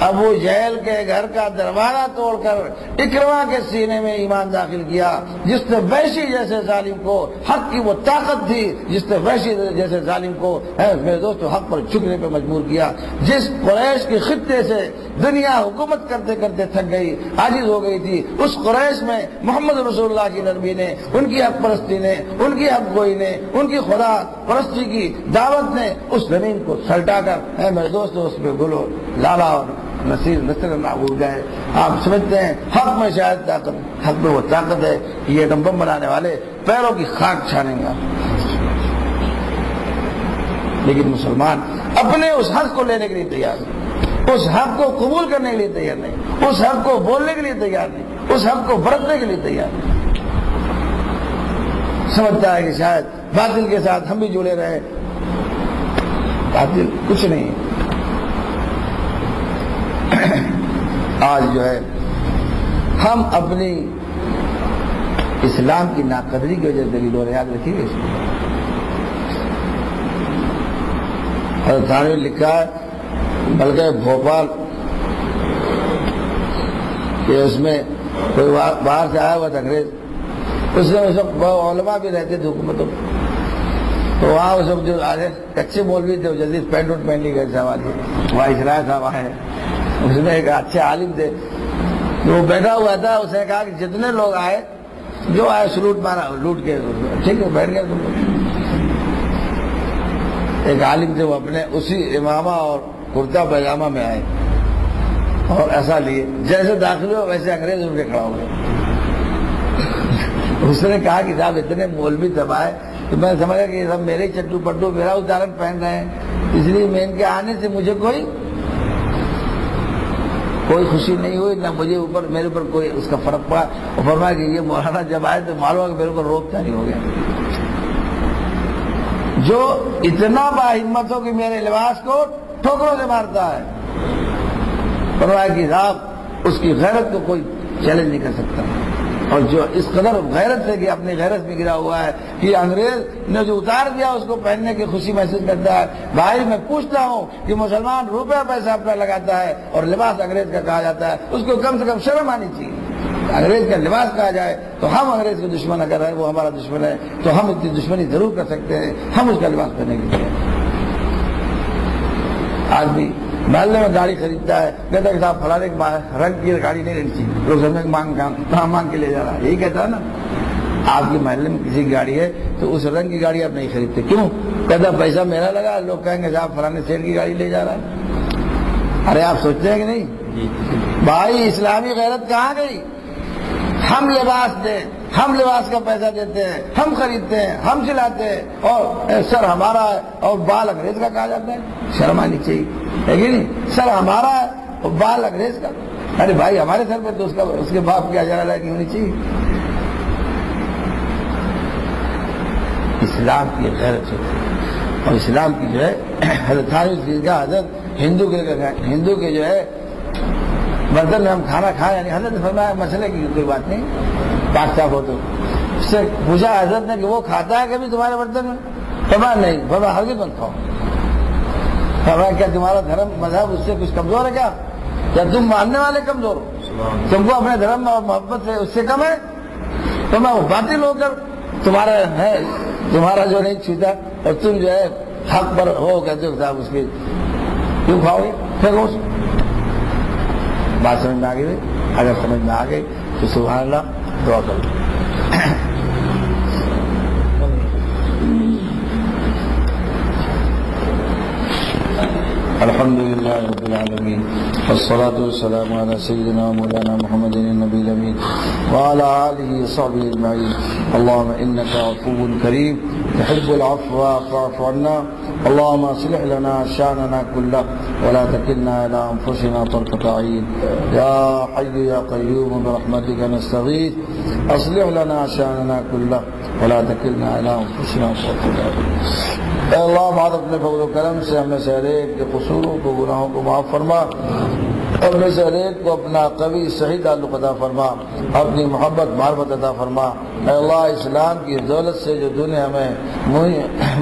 ابو جہل کے گھر کا دروازہ توڑ کر اکرما کے سینے میں ایمان داخل کیا، جس نے وحشی جیسے ظالم کو، حق کی وہ طاقت تھی جس نے وحشی جیسے ظالم کو میرے دوستو حق پر جھکنے پہ مجبور کیا، جس قریش کے خطے سے دنیا حکومت کرتے کرتے تھک گئی، عاجز ہو گئی تھی، اس قریش میں محمد رسول اللہ کی نرمی نے، ان کی حق پرستی نے، ان کی حق گوئی نے، ان کی خدا پرستی کی دعوت نے اس زمین کو سلٹا کر میرے دوستو اس پہ گلو لالا اور نصیر نصر معبود گئے۔ آپ سمجھتے ہیں حق میں شاید طاقت، حق میں وہ طاقت ہے، یہ ایٹم بم بنانے والے پیروں کی خاک چھانیں گا، لیکن مسلمان اپنے اس حق کو لینے کے لیے تیار نہیں، اس حق کو قبول کرنے کے لیے تیار نہیں، اس حق کو بولنے کے لیے تیار نہیں، اس حق کو برتنے کے لیے تیار نہیں۔ سمجھتا ہے کہ شاید باطل کے ساتھ ہم بھی جڑے رہے، باطل کچھ نہیں. آج جو ہے ہم اپنی اسلام کی ناقدری کی وجہ سے دلیل اور یاد رکھیے گا. حضرت تھانوی لکھا ہے بلکہ بھوپال کہ اس میں کوئی باہر سے آیا ہوا تھا انگریز, اس وقت علماء بھی رہتے تھے حکومتوں, تو وہاں اس وقت جو کچے مولوی تھے وہ جلدی پینٹ وینٹ پہن لی گئے سوال وہاں اسرائیل صاحب آئے, اس میں ایک اچھے عالم تھے وہ بیٹھا ہوا تھا, اس نے کہا کہ جتنے لوگ آئے جو آئے سلوٹ مارا لوٹ کے, ٹھیک ہے بیٹھ گئے تم لوگ. ایک عالم تھے وہ اپنے اسی امامہ اور کرتا پاجامہ میں آئے اور ایسا لیے جیسے داخل ہو ویسے انگریز ان کے کھڑا ہو گئے. اس نے کہا کہ صاحب اتنے مولوی تب آئے تو میں سمجھا کہ سب میرے چٹو پٹو میرا ادارن پہن رہے ہیں, اس لیے میں ان کے آنے سے مجھے کوئی خوشی نہیں ہوئی, نہ مجھے اوپر میرے اوپر کوئی اس کا فرق پڑا. اور فرمایا کہ یہ مولانا جب آئے تو معلوم ہے کہ میرے اوپر روک نہیں ہو گیا. جو اتنا باہمت ہو کہ میرے لباس کو ٹھوکروں سے مارتا ہے, فرمایا کہ صاحب اس کی غیرت کو کوئی چیلنج نہیں کر سکتا. اور جو اس قدر غیرت سے کہ اپنی غیرت میں گرا ہوا ہے کہ انگریز نے جو اتار دیا اس کو پہننے کی خوشی محسوس کرتا ہے. بھائی میں پوچھتا ہوں کہ مسلمان روپے پیسہ اپنا لگاتا ہے اور لباس انگریز کا کہا جاتا ہے, اس کو کم سے کم شرم آنی چاہیے. انگریز کا لباس کہا جائے تو ہم انگریز کے دشمن اگر ہے وہ ہمارا دشمن ہے تو ہم اتنی دشمنی ضرور کر سکتے ہیں, ہم اس کا لباس پہننے کے لیے. آدمی محلے میں گاڑی خریدتا ہے, کہتا ہے کہ صاحب فلانے رنگ کی گاڑی نہیں لینی چاہیے, لوگ سمجھیں کہاں مانگ کے لے جا رہا ہے, یہی کہتا ہے نا. آپ کے محلے میں کسی کی گاڑی ہے تو اس رنگ کی گاڑی آپ نہیں خریدتے, کیوں؟ کہتا پیسہ میرا لگا, لوگ کہیں گے صاحب فلانے شہر کی گاڑی لے جا رہا ہے. ارے آپ سوچتے ہیں کہ نہیں بھائی اسلامی غیرت کہاں گئی؟ ہم لباس دیں, ہم لباس کا پیسہ دیتے ہیں, ہم خریدتے ہیں, ہم سلاتے ہیں, اور سر ہمارا ہے اور بال انگریز کا کہا جاتا ہے. شرم آنی چاہیے ہے کہ نہیں؟ سر ہمارا ہے اور بال انگریز کا. ارے بھائی ہمارے سر پہ تو اس کے باپ کی اجازت لائق ہونی چاہیے. اسلام کی غیرت اور اسلام کی جو ہے حضرت حضرت ہندو کے جو ہے برتن میں ہم کھانا کھائیں, یعنی حضرت نے فرمایا مسئلے کی کوئی بات نہیں, پاک صاف ہو. تو اس سے پوچھا حضرت نے کہ وہ کھاتا ہے کبھی تمہارے برتن میں؟ فرمایا نہیں. فرمایا ہرگز مت کھاؤ. فرمایا کیا تمہارا دھرم مذہب اس سے کچھ کمزور ہے کیا تم ماننے والے کمزور ہو؟ تم کو اپنے دھرم اور محبت سے اس سے کم ہے؟ فرمایا وہ باطل ہو کر تمہارا ہے, تمہارا جو نہیں چھوتا اور تم جو ہے حق پر ہو کہتے ہو صاحب اس کی کیوں کھاؤ گے؟ پھر اس بات سمجھ میں آ گئی. اگر سمجھ میں آ گئی تو سبحان اللہ دعا کرو. الحمد للہ رب العالمین والصلاة والسلام علی سیدنا مولانا محمد النبی الامین وعلی آلہ وصحبہ اجمعین. اللہم انک عفو کریم تحب العفو فاعف عنا. اللهم اصلح لنا شأننا كله ولا تكلنا إلى أنفسنا طرفة عين. يا حي يا قيوم برحمتك نستغيث اصلح لنا شأننا كله ولا تكلنا إلى أنفسنا طرفة عين. اے اللہ ہمارے اپنے فضل و کرم سے ہمیں سے ہر ایک کے قصوروں کو گناہوں کو معاف فرما, اور میں سے ہر ایک کو اپنا قوی صحیح تعلق عطا فرما, اپنی محبت معرفت عطا فرما. اے اللہ اسلام کی دولت سے جو تو نے ہمیں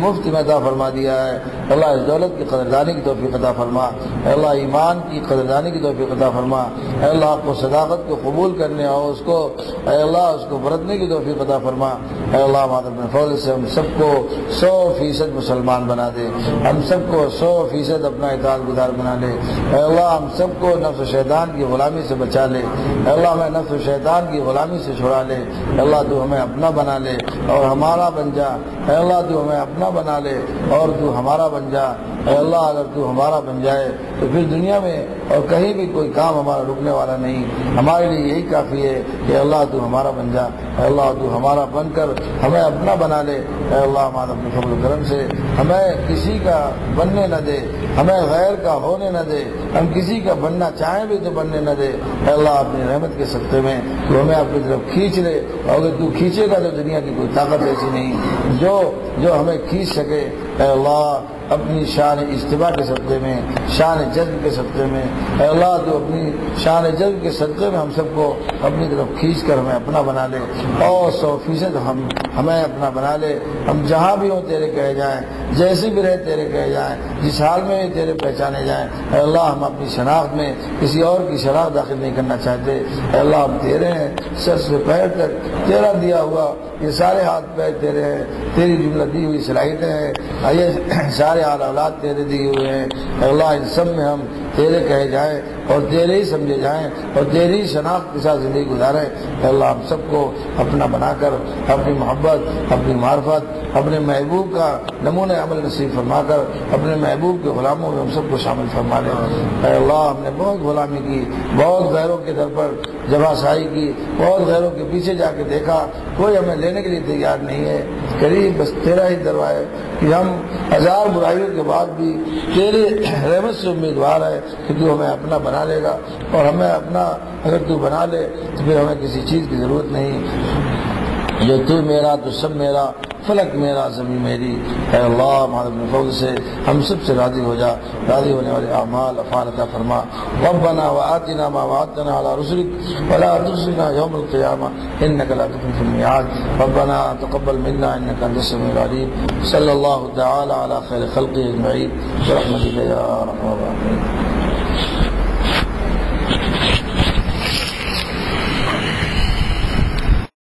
مفت میں عطا فرما دیا ہے, اللہ اس دولت کی قدردانی کی توفیق عطا فرما. اے اللہ ایمان کی قدردانی کی توفیق عطا فرما. اے اللہ آپ کو صداقت کو قبول کرنے اور اس کو اے اللہ اس کو برتنے کی توفیق عطا فرما. اے اللہ ہمارے اپنے فضل سے ہم سب کو 100% مسلمان بنا دے, ہم سب کو 100% اپنا اطاعت گزار بنا لے. اے اللہ ہم سب کو نفس و شیطان کی غلامی سے بچا لے. اے اللہ ہمیں نفس و شیطان کی غلامی سے چھڑا لے. اے اللہ تو ہمیں اپنا بنا لے اور ہمارا بن جا. اے اللہ تو ہمیں اپنا بنا لے اور تو ہمارا بن جا. اے اللہ اگر تو ہمارا بن جائے تو پھر دنیا میں اور کہیں بھی کوئی کام ہمارا رکنے والا نہیں. ہمارے لیے یہی کافی ہے کہ اللہ تو ہمارا بن جا. اے اللہ تو ہمارا بن کر ہمیں اپنا بنا لے. اے اللہ ہمارا اپنے فضل و کرم سے ہمیں کسی کا بننے نہ دے, ہمیں غیر کا ہونے نہ دے, ہم کسی کا بننا چاہیں بھی تو بننے نہ دے. اے اللہ اپنی رحمت کے سطح میں تو ہمیں اپنی طرف کھینچ لے, اور اگر تو کھینچے گا تو دنیا کی کوئی طاقت ایسی نہیں جو ہمیں کھینچ سکے. اے اللہ اپنی شان اجتباء کے صدقے میں، شان جذب کے صدقے میں، اے اللہ تو اپنی شان جذب کے صدقے میں ہم سب کو اپنی طرف کھینچ کر ہمیں اپنا بنا لے، اور 100% ہمیں اپنا بنا لے۔ ہم جہاں بھی ہوں تیرے کہے جائیں، جیسے بھی رہے تیرے کہے جائیں، جس حال میں بھی تیرے پہچانے جائیں۔ اے اللہ ہم اپنی شناخت میں کسی اور کی شناخت داخل نہیں کرنا چاہتے۔ اے اللہ ہم تیرے ہیں، سر سے پیر تک تیرا دیا ہوا، یہ سارے ہاتھ پیر تیرے ہیں، تیری جملہ دی ہوئی صلاحیتیں ہیں، یہ سارے حال اولاد تیرے دیے ہوئے ہیں۔ اے اللہ ان سب میں ہم تیرے کہے جائیں اور تیرے ہی سمجھے جائیں اور تیری شناخت کے ساتھ زندگی گزاریں۔ اے اللہ ہم سب کو اپنا بنا کر اپنی محبت، اپنی معرفت، اپنے محبوب کا نمونہ عمل نصیب فرما کر اپنے محبوب کے غلاموں میں ہم سب کو شامل فرما لے۔ اے اللہ ہم نے بہت غلامی کی، بہت غیروں کے در پر جفاسائی کی، بہت غیروں کے پیچھے جا کے دیکھا، کوئی ہمیں لینے کے لیے تیار نہیں ہے۔ قریب بس تیرا ہی دروا ہے کہ ہم 1000 برائیوں کے بعد بھی تیرے رحمت سے امیدوار ہے کہ تو ہمیں اپنا بنا لے گا، اور ہمیں اپنا اگر تو بنا لے تو پھر ہمیں کسی چیز کی ضرورت نہیں۔ جو تو میرا تو سب میرا، فلک میرا زمین میری۔ اے اللہ ہمارے اپنے فضل سے ہم سب سے راضی ہو جا، راضی ہونے والے اعمال افعال عطا فرما۔ ربنا وآتنا ما وعدتنا على رسلك ولا تخزنا يوم القيامة إنك لا تخلف الميعاد۔ ربنا تقبل منا إنك أنت السميع العليم۔ صلى الله تعالى على خير خلقه أجمعين برحمتك يا أرحم الراحمين۔